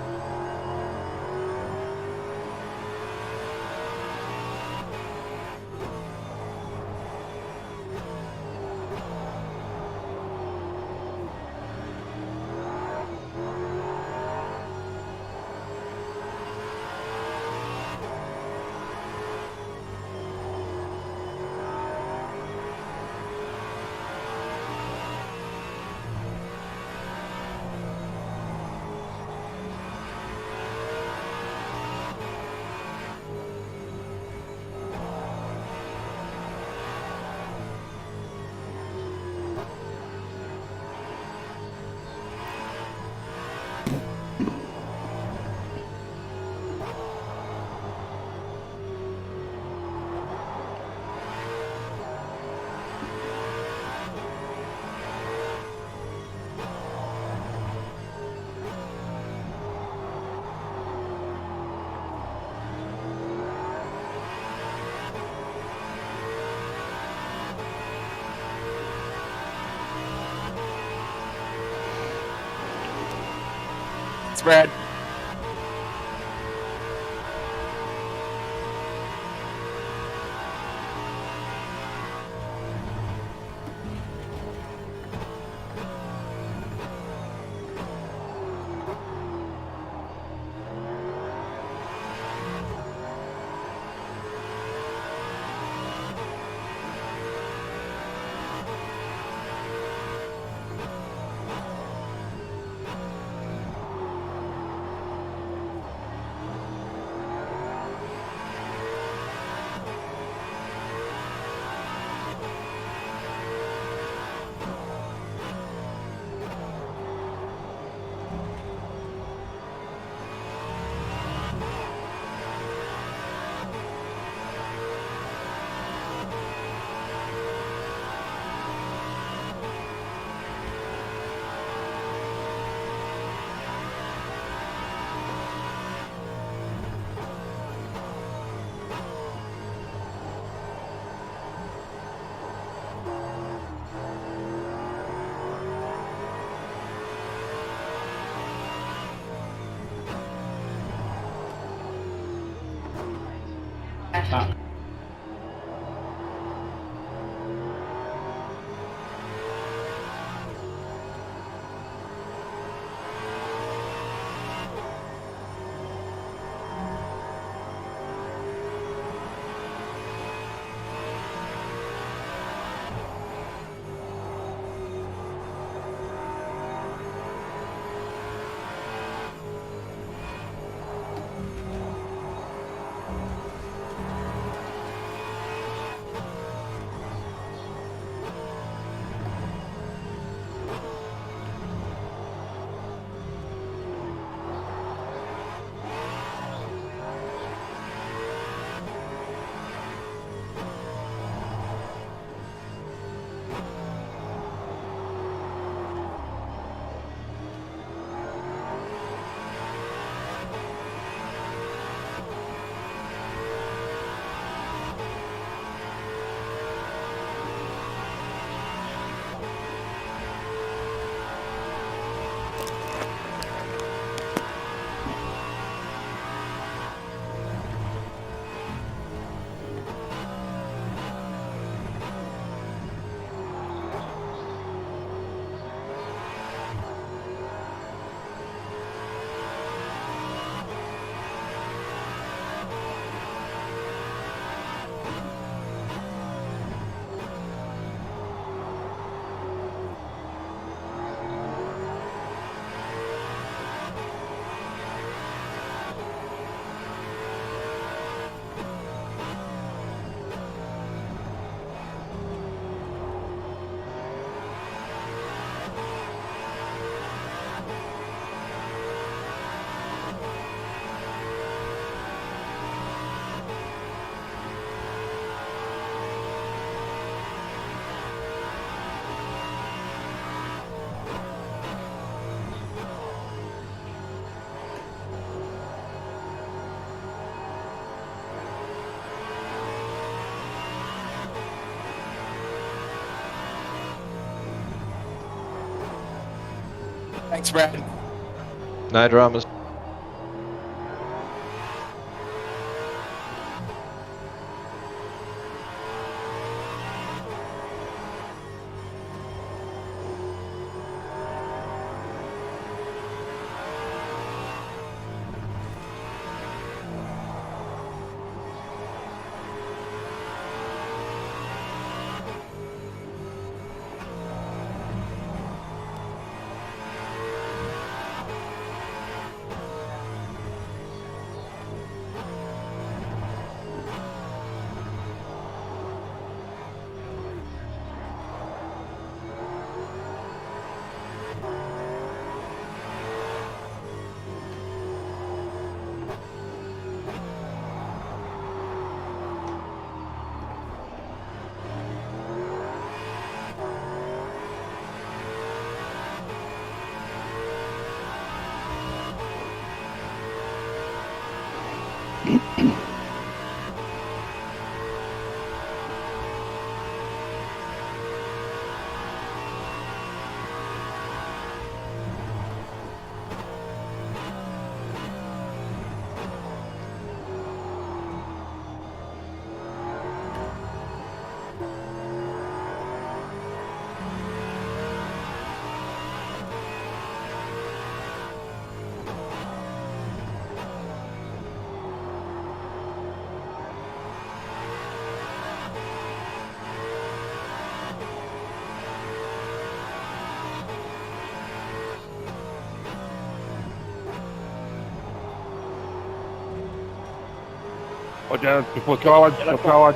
It's Brad. Thanks, Brad. No dramas. Oye, bloqueado.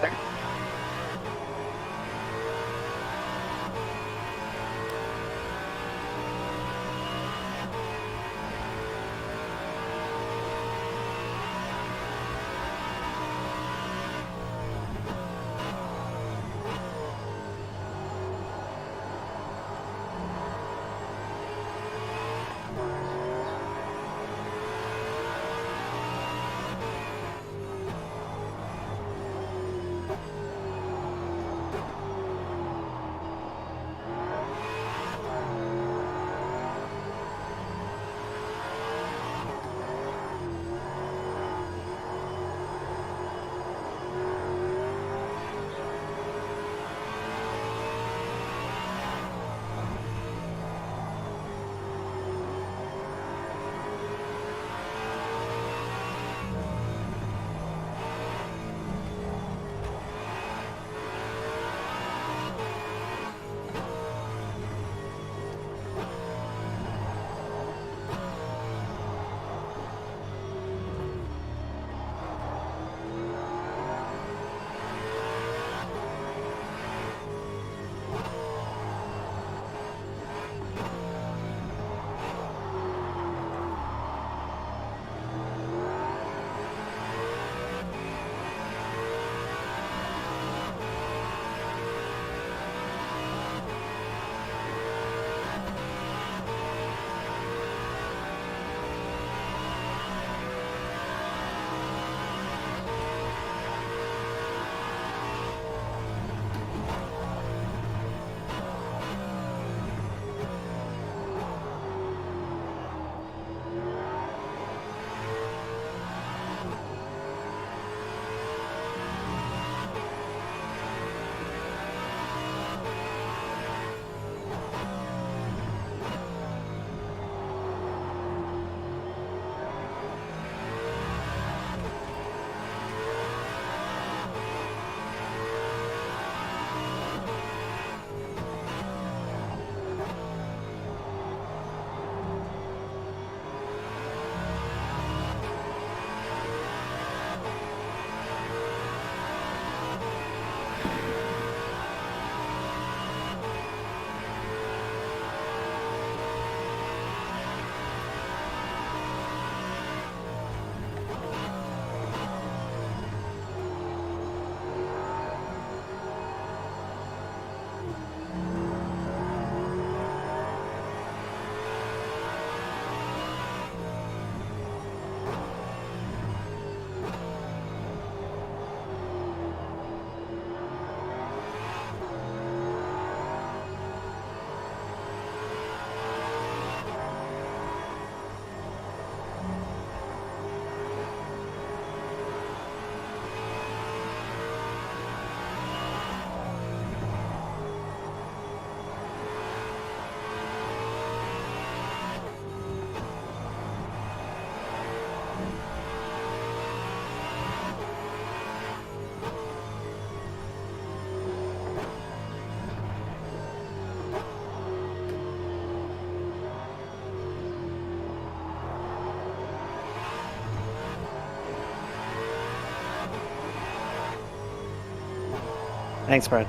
Thanks, Brad.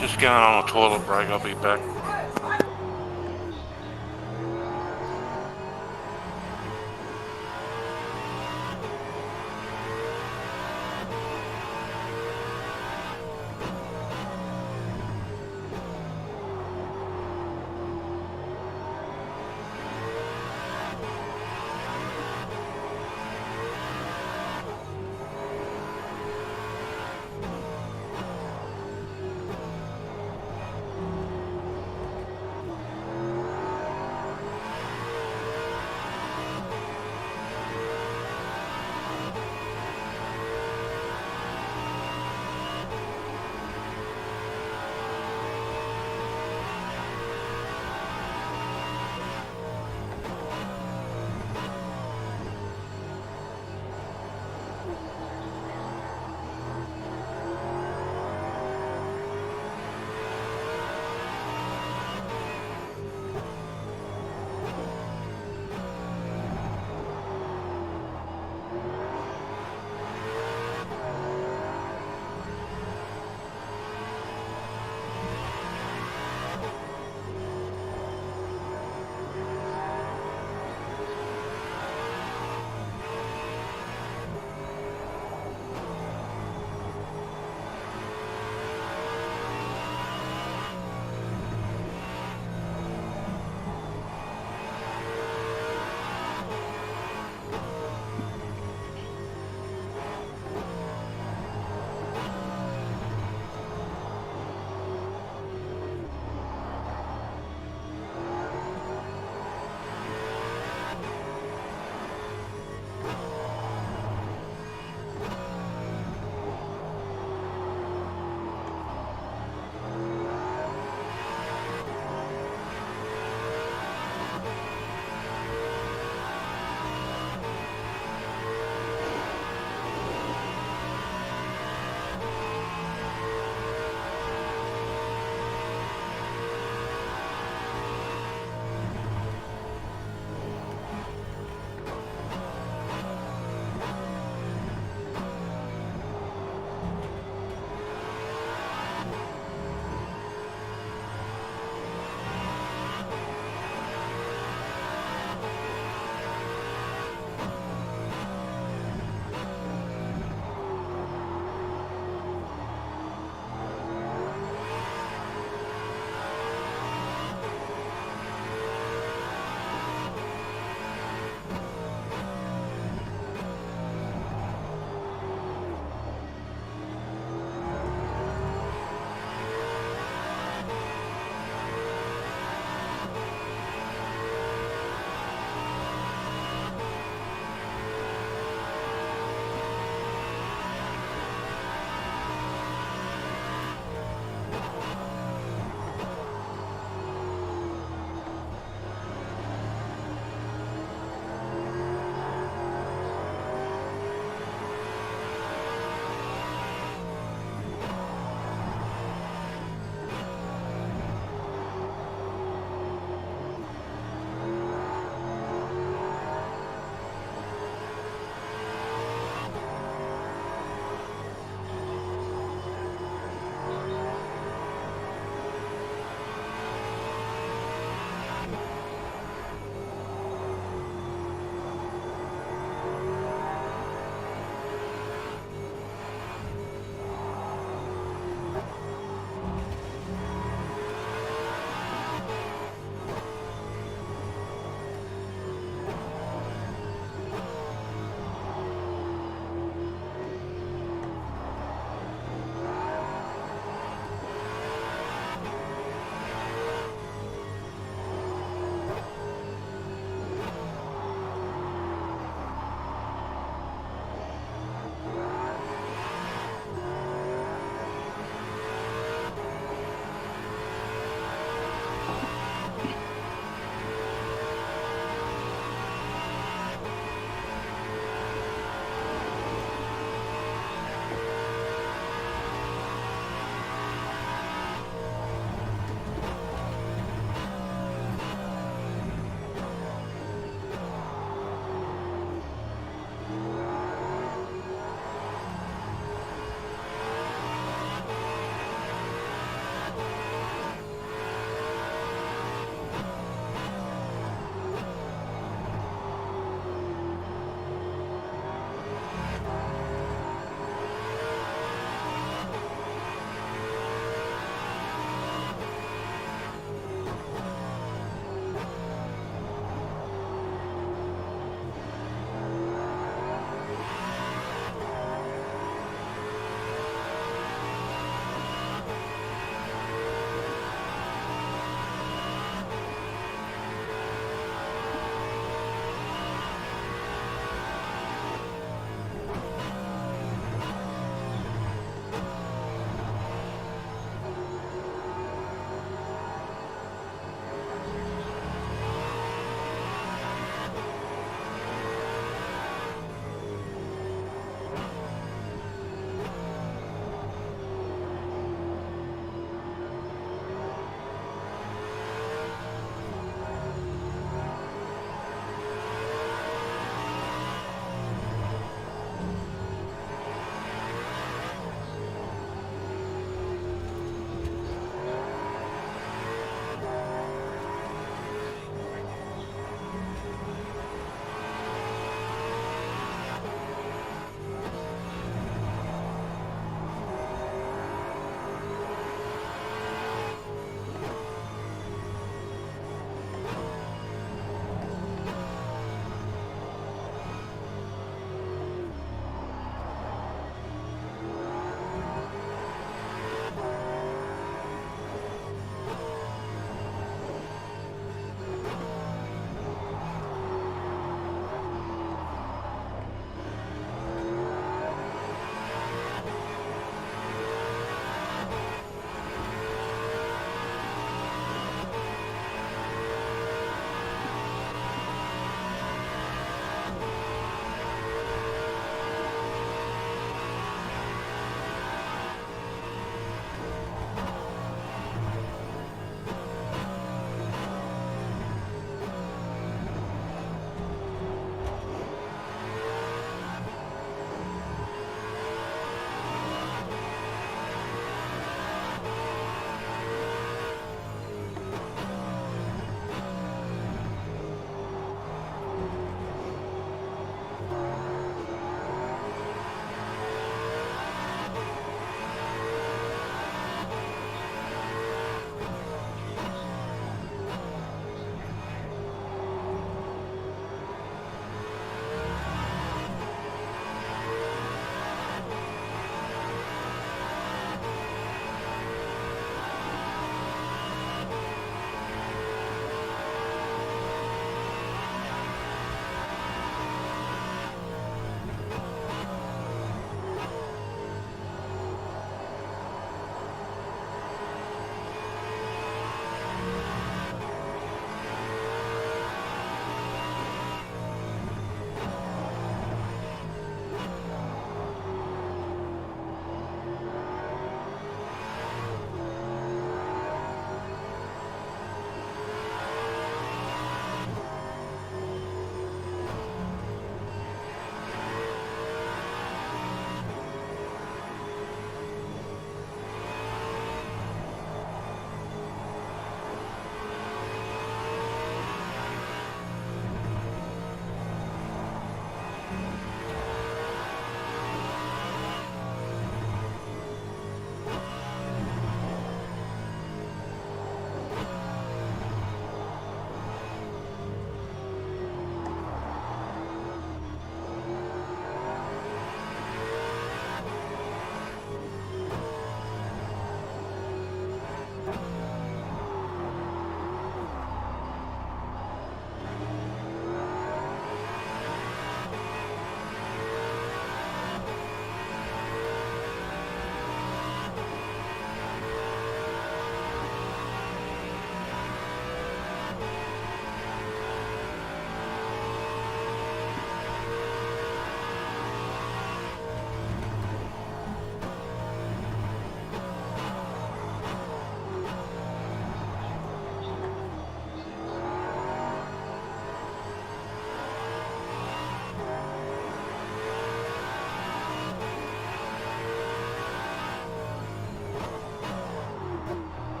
Just going on a toilet break. I'll be back.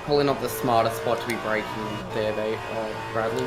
Probably not the smartest spot to be braking there, Bradley.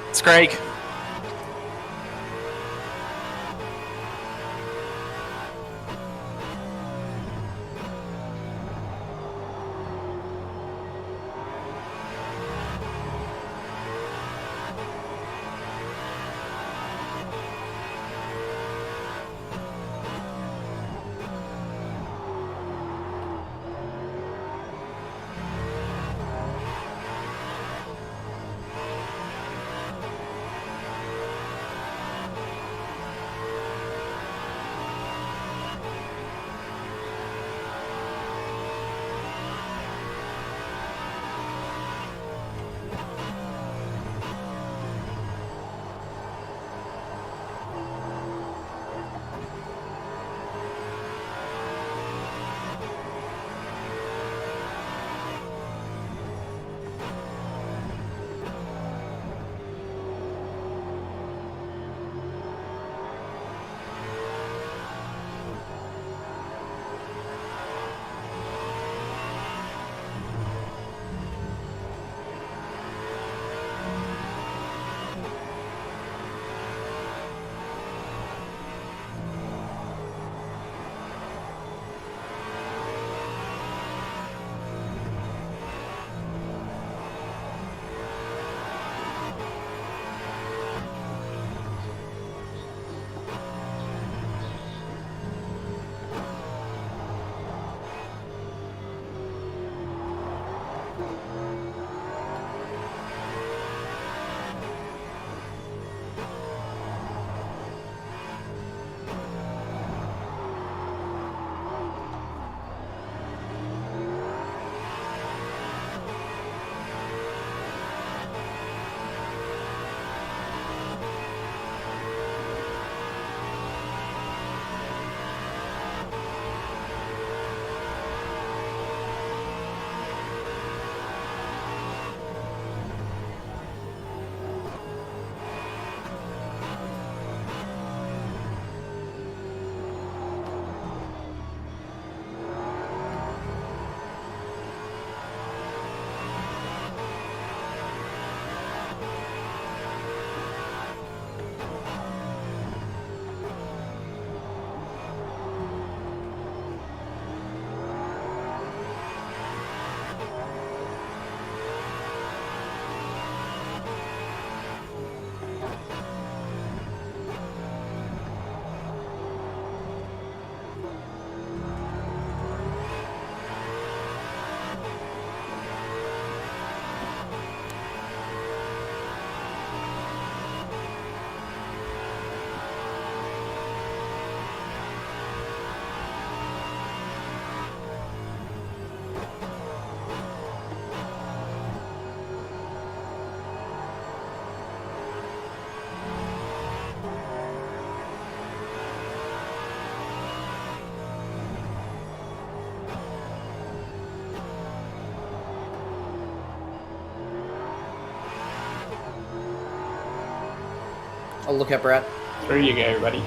It's Craig. I'll look at Brett. Through you go, buddy.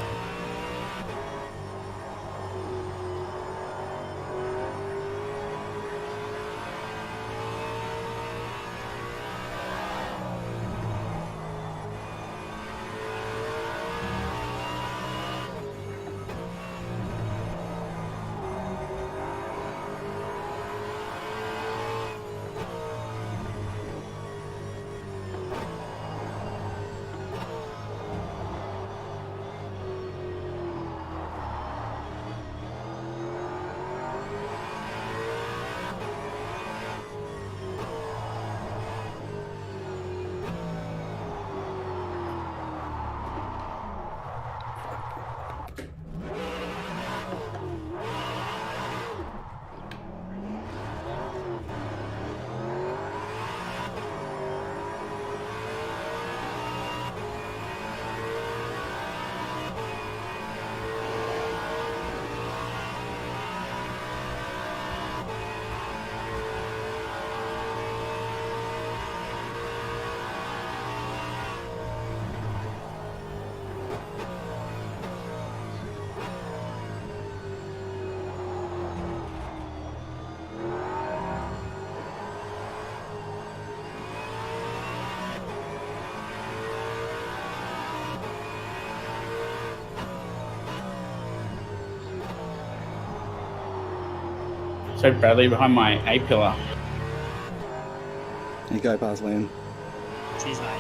So Bradley behind my A pillar. You go past Liam. Cheers, mate.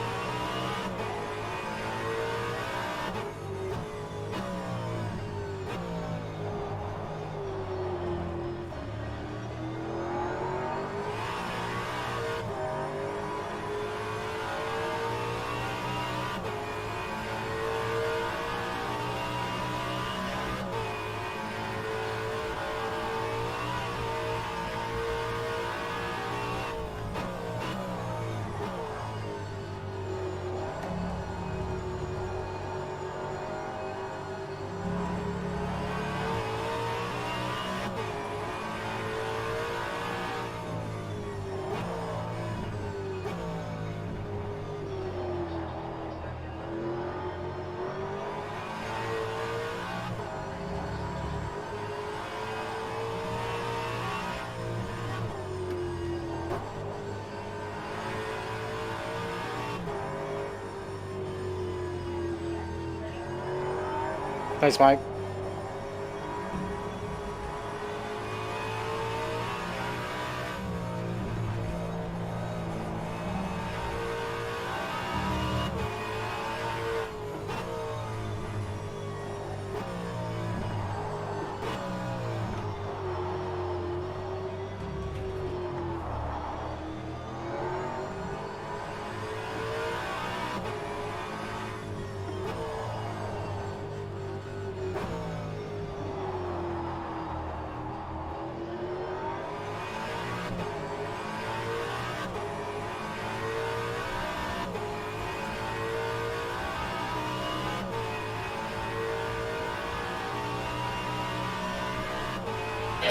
Thanks, mate.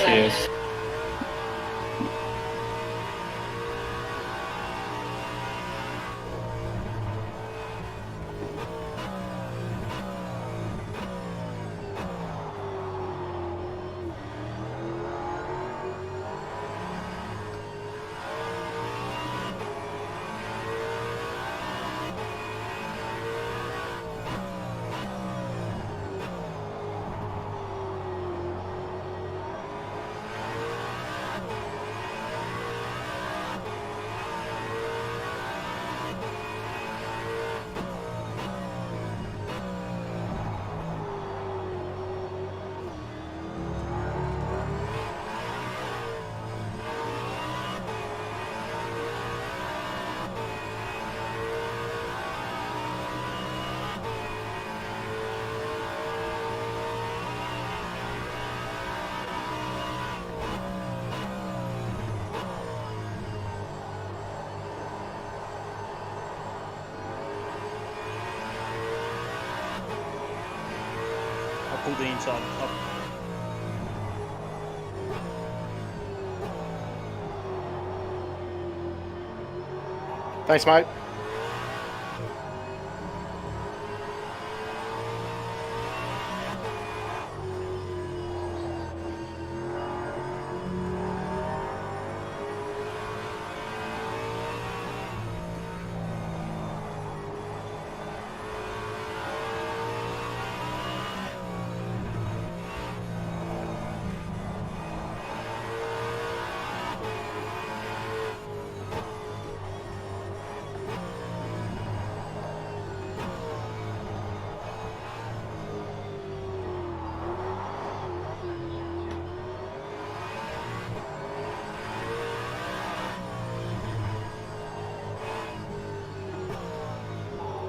Cheers. Pull the inside up. Thanks, mate.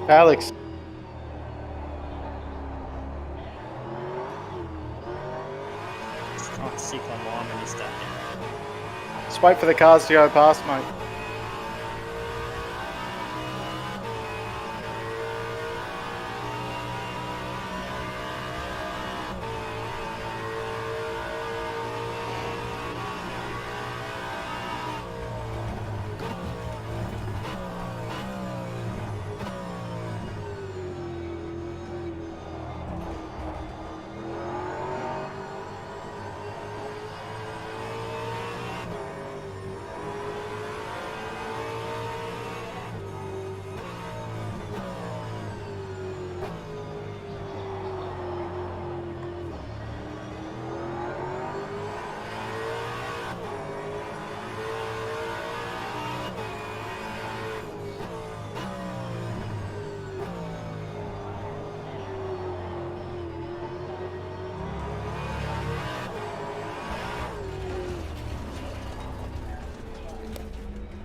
Alex. It's not sick online when you start down. Just wait for the cars to go past, mate.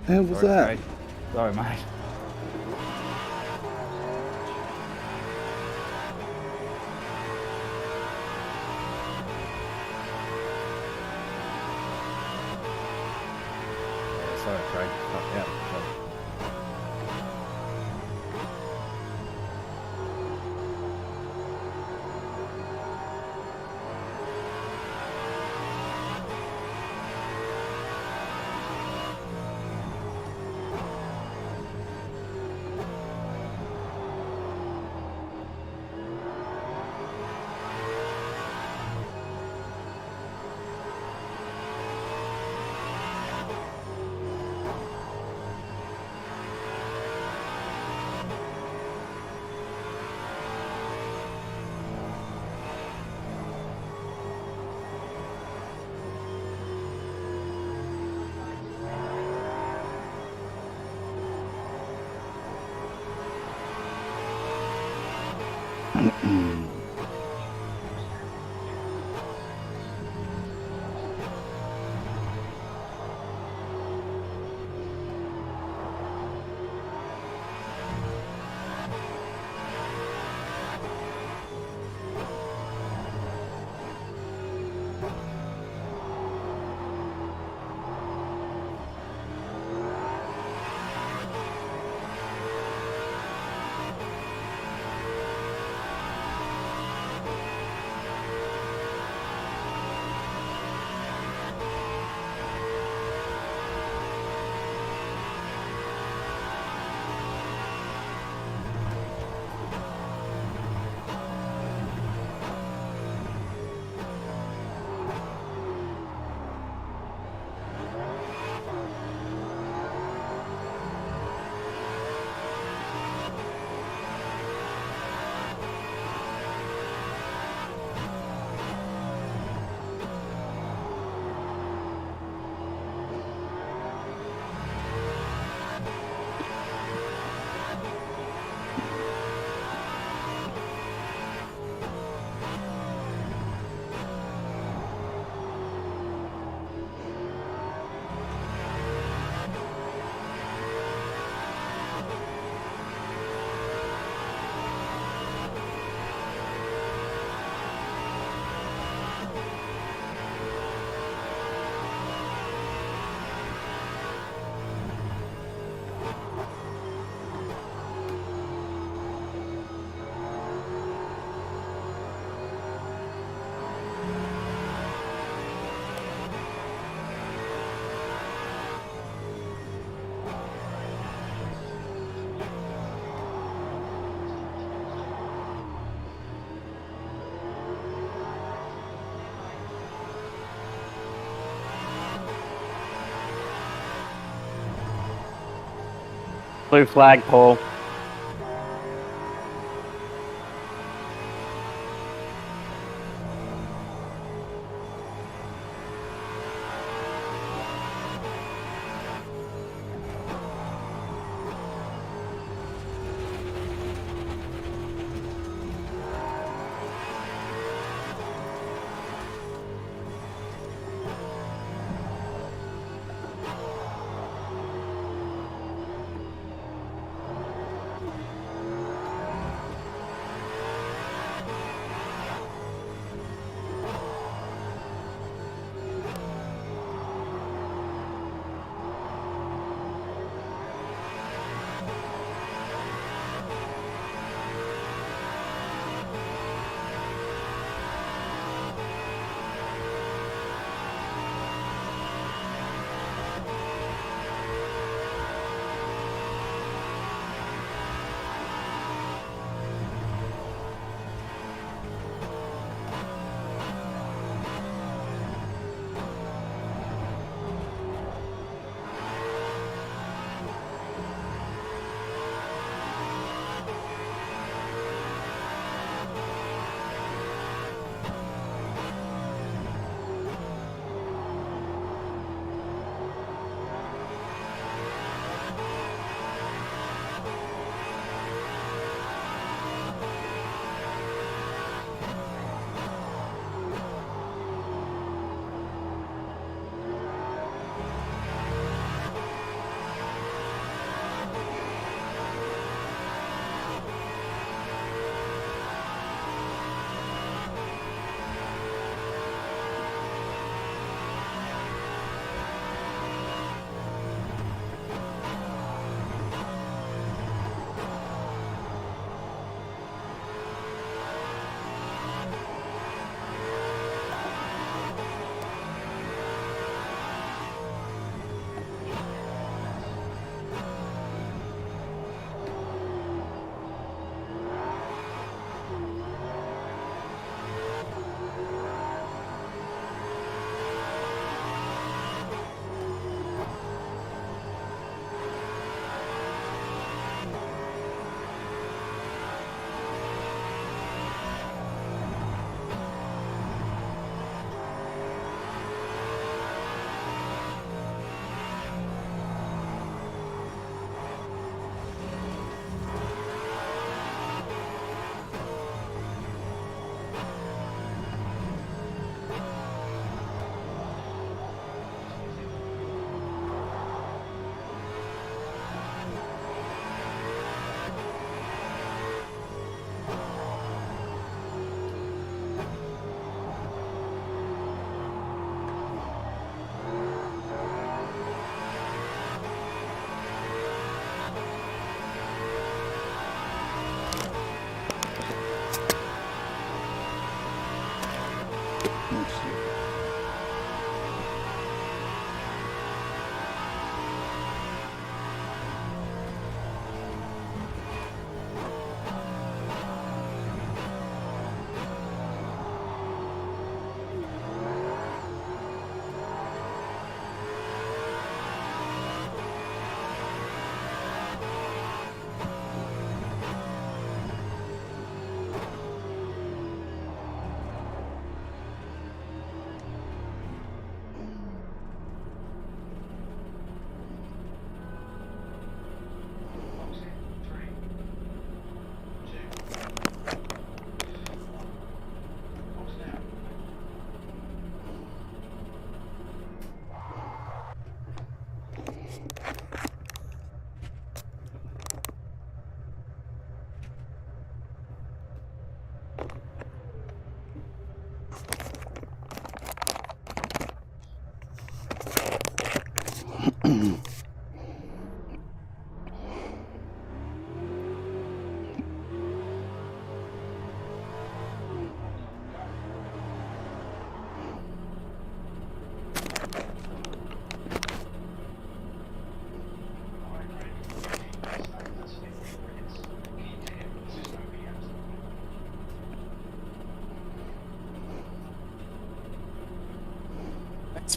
hell was that? Sorry, mate. Sorry, Craig. Yeah. Blue flag, Paul.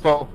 Paul.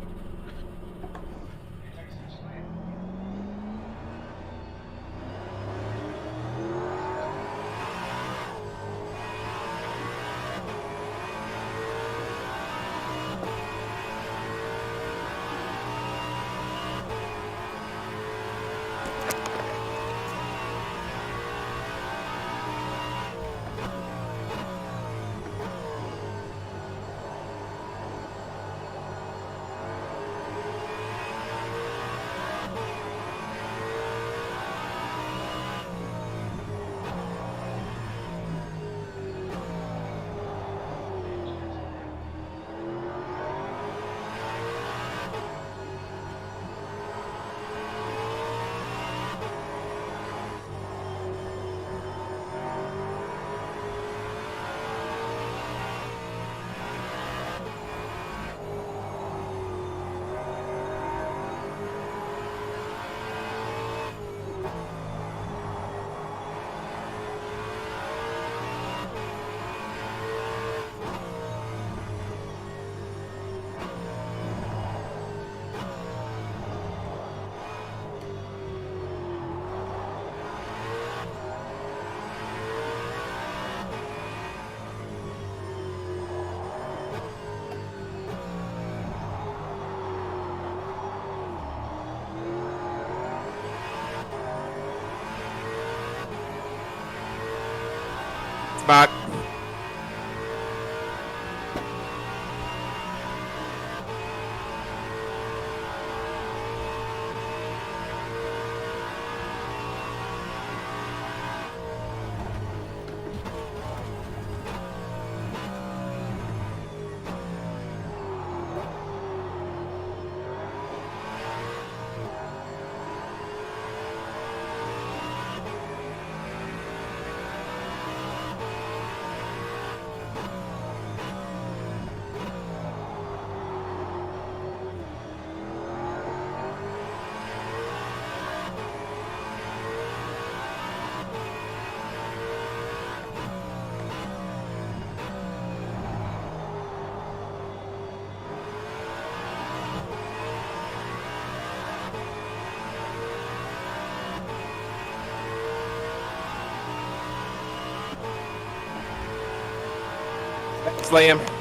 Mark. Thanks, Liam.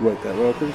Worked that well, Chris.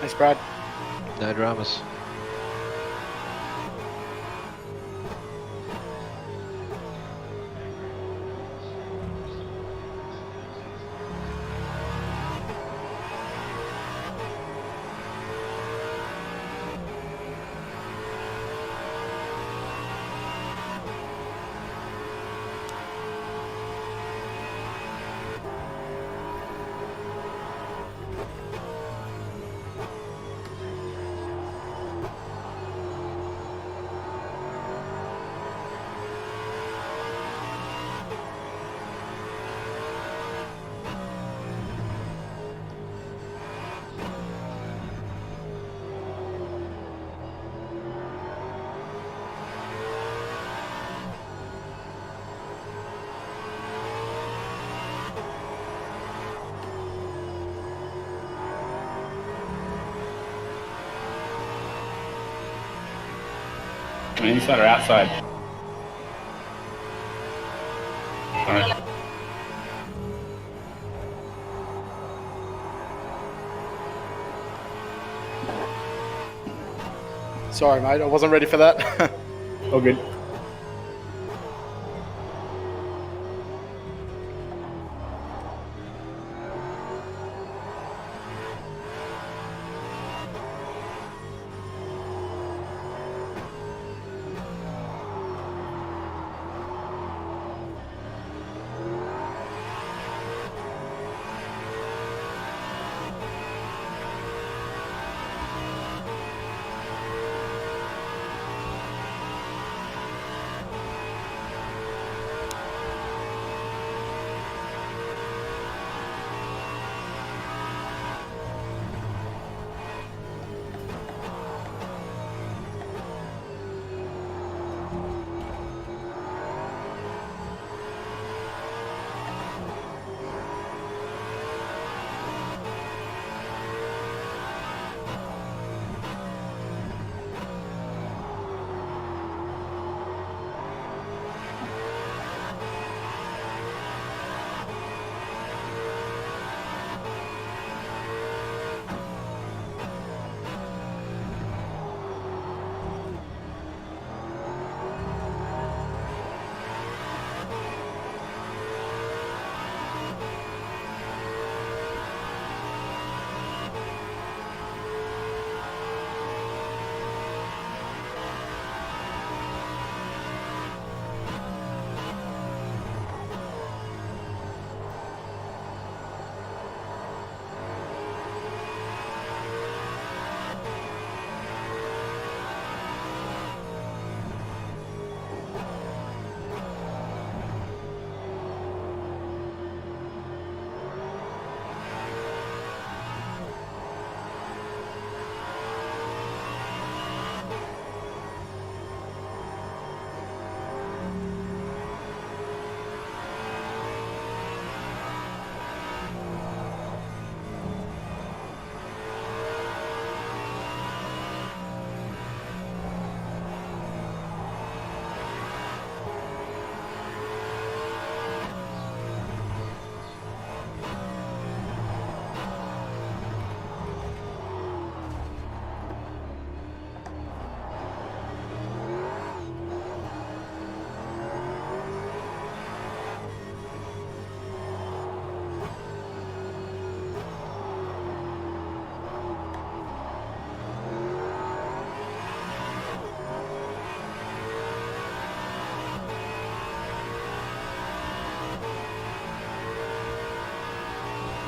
Thanks, Brad. No dramas. On inside or outside? Sorry. Sorry, mate. I wasn't ready for that. All good.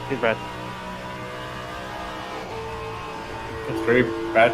Too bad. That's very bad.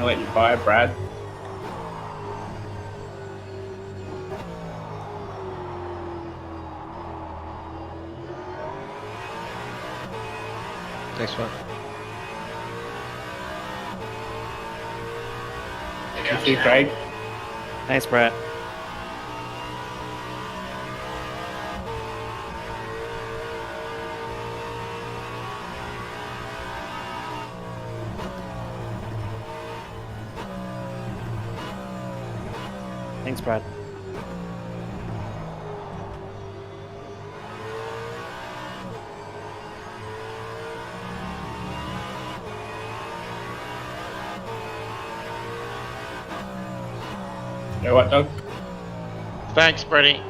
I'll let you buy it, Brad. Thanks, man. Thank you, Craig. Thanks, Brett. Thanks, Brad. You know what, Doug? Thanks, Brady.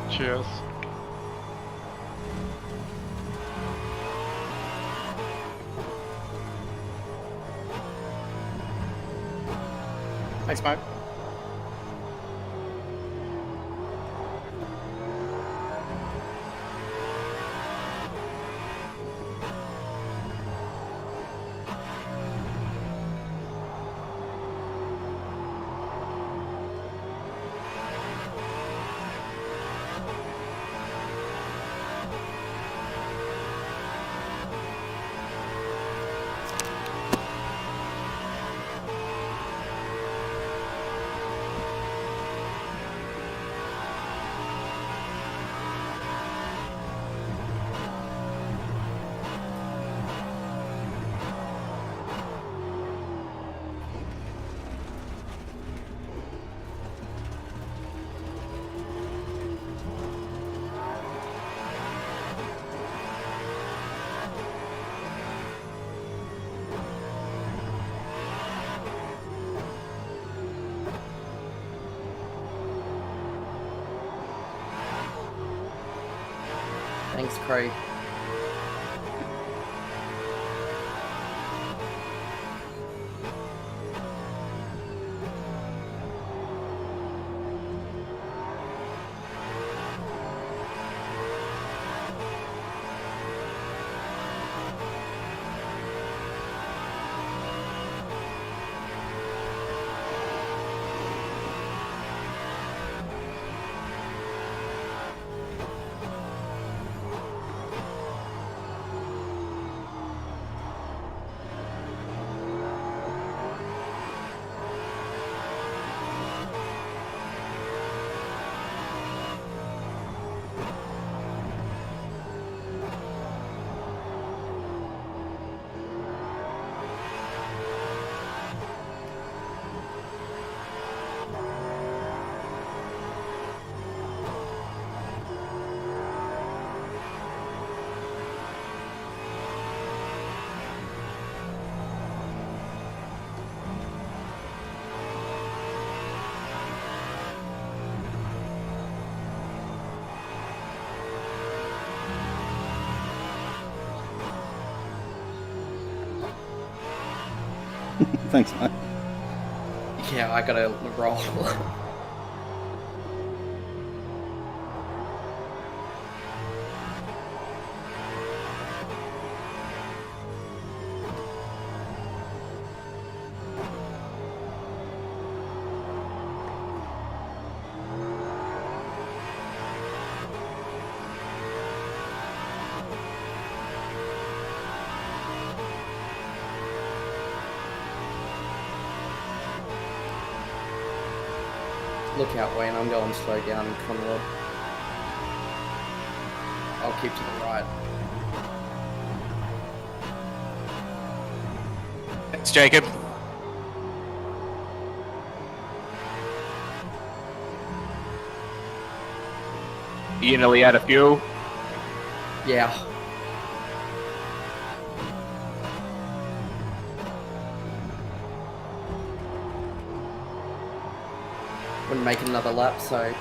Cheers. Thanks, mate. Thanks, Craig. Thanks, mate. Yeah, I gotta roll. Look out, Wayne. I'm going slow down in Conrod. I'll keep to the right. Thanks, Jacob. You nearly out of fuel? Yeah. Wouldn't make another lap, so...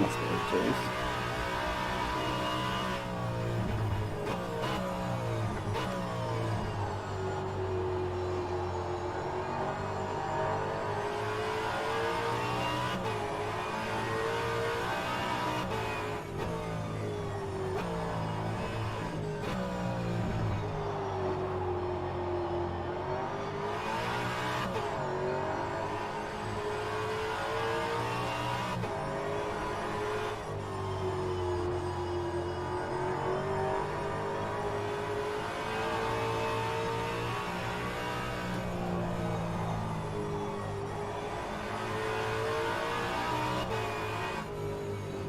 That's what it is.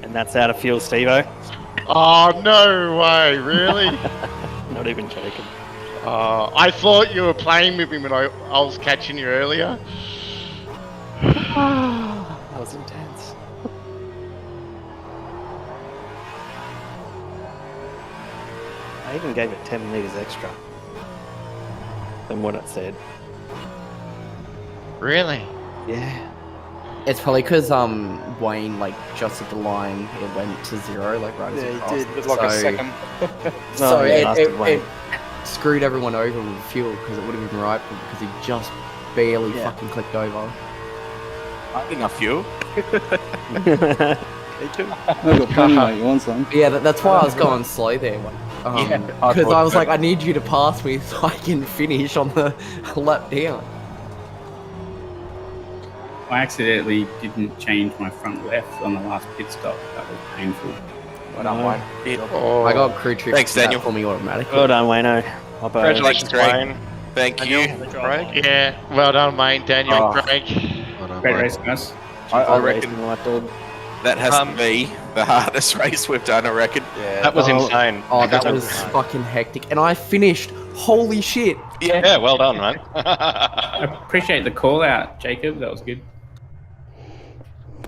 And that's out of fuel, Steve-O. Oh, no way, really? Not even joking. I thought you were playing with me when I was catching you earlier. That was intense. I even gave it 10 litres extra than what it said. Really? Yeah. It's probably because Wayne, like, just at the line, it went to 0, like, right as he crossed. With like a second. So yeah, it screwed everyone over with fuel, because it would have been right, because he just barely fucking clicked over. I think a few. I've got plenty, mate. You want some? Yeah, that's why I was going slow there. Because I was like, I need you to pass me so I can finish on the lap down. I accidentally didn't change my front left on the last pit stop. That was painful. Well done, Wayne. Oh. I got crew trip. Thanks, Daniel. For me automatically. Well done, Wayno. Congratulations, Wayne. Thank you. Craig? Yeah, well done, Wayne, Daniel, Craig. Great race, guys. I reckon that has to be the hardest race we've done, I reckon. Yeah. That was insane. Oh, that was fucking hectic. And I finished. Holy shit. Yeah, well done, man. I appreciate the call out, Jacob. That was good.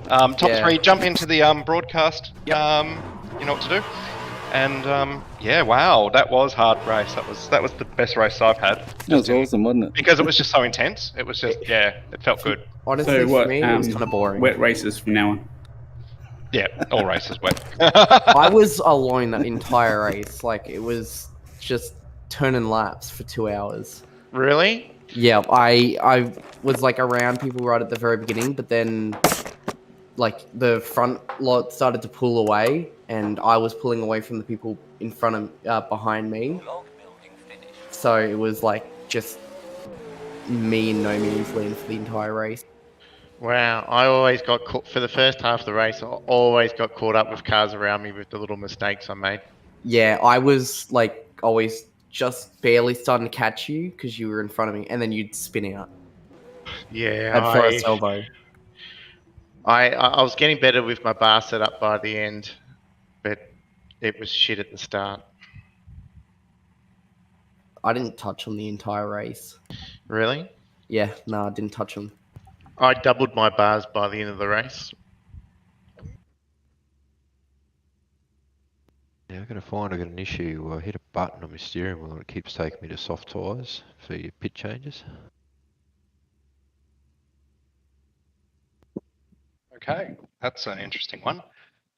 Top three, jump into the broadcast. You know what to do. And yeah, wow, that was hard race. That was the best race I've had. That was awesome, wasn't it? Because it was just so intense. It was just it felt good. Honestly, So what? for me, it was kind of boring. Wet races from now on. Yeah, all races wet. I was alone that entire race. Like, it was just turning laps for 2 hours. Really? Yeah, I was like around people right at the very beginning, but then like the front lot started to pull away, and I was pulling away from the people in front of behind me. So it was like just me and no means leading for the entire race. Wow, I always got caught, for the first half of the race, I always got caught up with cars around me with the little mistakes I made. Yeah, I was like always just barely starting to catch you because you were in front of me, and then you'd spin out. Yeah, at first elbow. I was getting better with my bar setup by the end, but it was shit at the start. I didn't touch on the entire race. Really? Yeah, no, I didn't touch them. I doubled my bars by the end of the race. Yeah, I'm going to find I've got an issue. I hit a button on my steering wheel and it keeps taking me to soft tyres for your pit changes. Okay, that's an interesting one.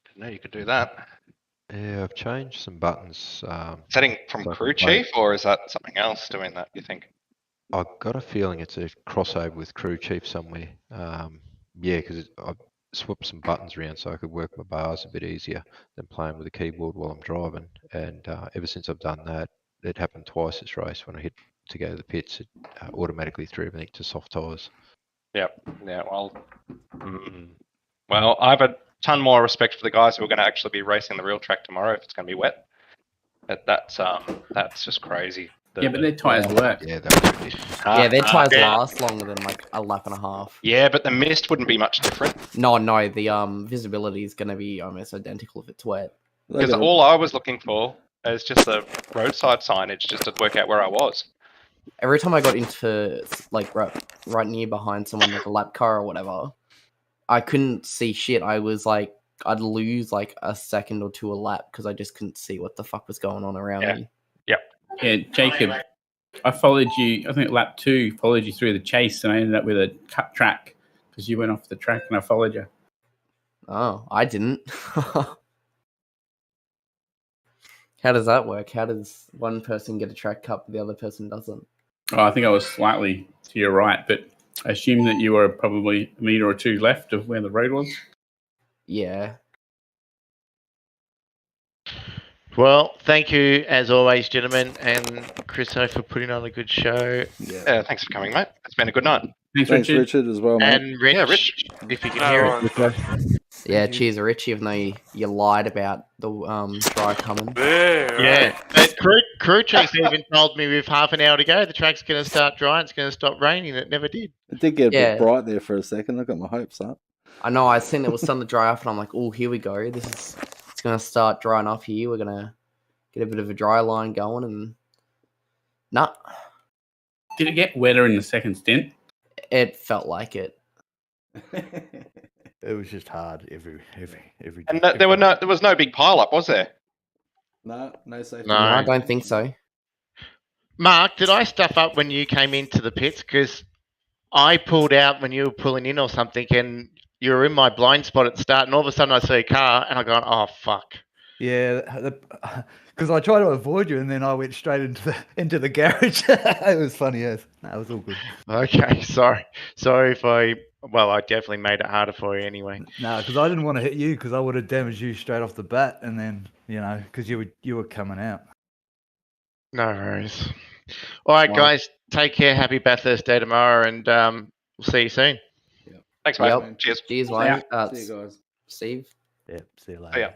Didn't know you could do that. Yeah, I've changed some buttons. Setting from crew chief, or is that something else doing that, you think? I've got a feeling it's a crossover with crew chief somewhere. Yeah, because swap some buttons around so I could work my bars a bit easier than playing with the keyboard while I'm driving. And ever since I've done that, it happened twice this race. When I hit to go to the pits, it automatically threw everything to soft tyres. Yep. Yeah. Well, I have a ton more respect for the guys who are going to actually be racing the real track tomorrow if it's going to be wet. But that's just crazy. Yeah, but their tyres work. Yeah, that's Yeah, their tyres last longer than like a lap and a half. Yeah, but the mist wouldn't be much different. No, the visibility is going to be almost identical if it's wet. Because all I was looking for is just the roadside signage just to work out where I was. Every time I got into like right near behind someone like a lap car or whatever, I couldn't see shit. I was like, I'd lose like a second or two a lap because I just couldn't see what the fuck was going on around me. Yep. Yeah, Jacob, I followed you. I think lap 2 followed you through the chase, and I ended up with a cut track because you went off the track, and I followed you. Oh, I didn't. How does that work? How does one person get a track cut, but the other person doesn't? Oh, I think I was slightly to your right, but I assume that you were probably a metre or two left of where the road was. Yeah. Well, thank you as always, gentlemen, and Chriso for putting on a good show. Yeah, thanks for coming, mate. It's been a good night. Thanks, Richard, as well, mate. And Rich, Yeah, Rich. if you can hear it. Yeah, cheers, Rich, even though you lied about the dry coming. Yeah, but crew chief even told me with half an hour to go, the track's going to start dry, it's going to stop raining. It never did. It did get a bit bright there for a second. I got my hopes up. I know, I seen it was starting to dry off, and I'm like, oh, here we go. It's going to start drying off here. We're going to get a bit of a dry line going, and nah. Did it get wetter in the second stint? It felt like it. It was just hard every And there was no big pile up, was there? No safety. No, I don't think so. Mark, did I stuff up when you came into the pits? Because I pulled out when you were pulling in or something, and you were in my blind spot at the start, and all of a sudden I see a car, and I go, oh, fuck. Yeah, because I tried to avoid you, and then I went straight into the garage. It was funny, yes. No, it was all good. Okay, sorry if I definitely made it harder for you anyway. No, because I didn't want to hit you, because I would have damaged you straight off the bat, and then because you were coming out. No worries. All right, guys, take care. Happy Bathurst Day tomorrow, and we'll see you soon. Thanks, mate. Yep. Cheers. Cheers, Yeah. mate. See you guys. Steve. Yep. See you later. See ya.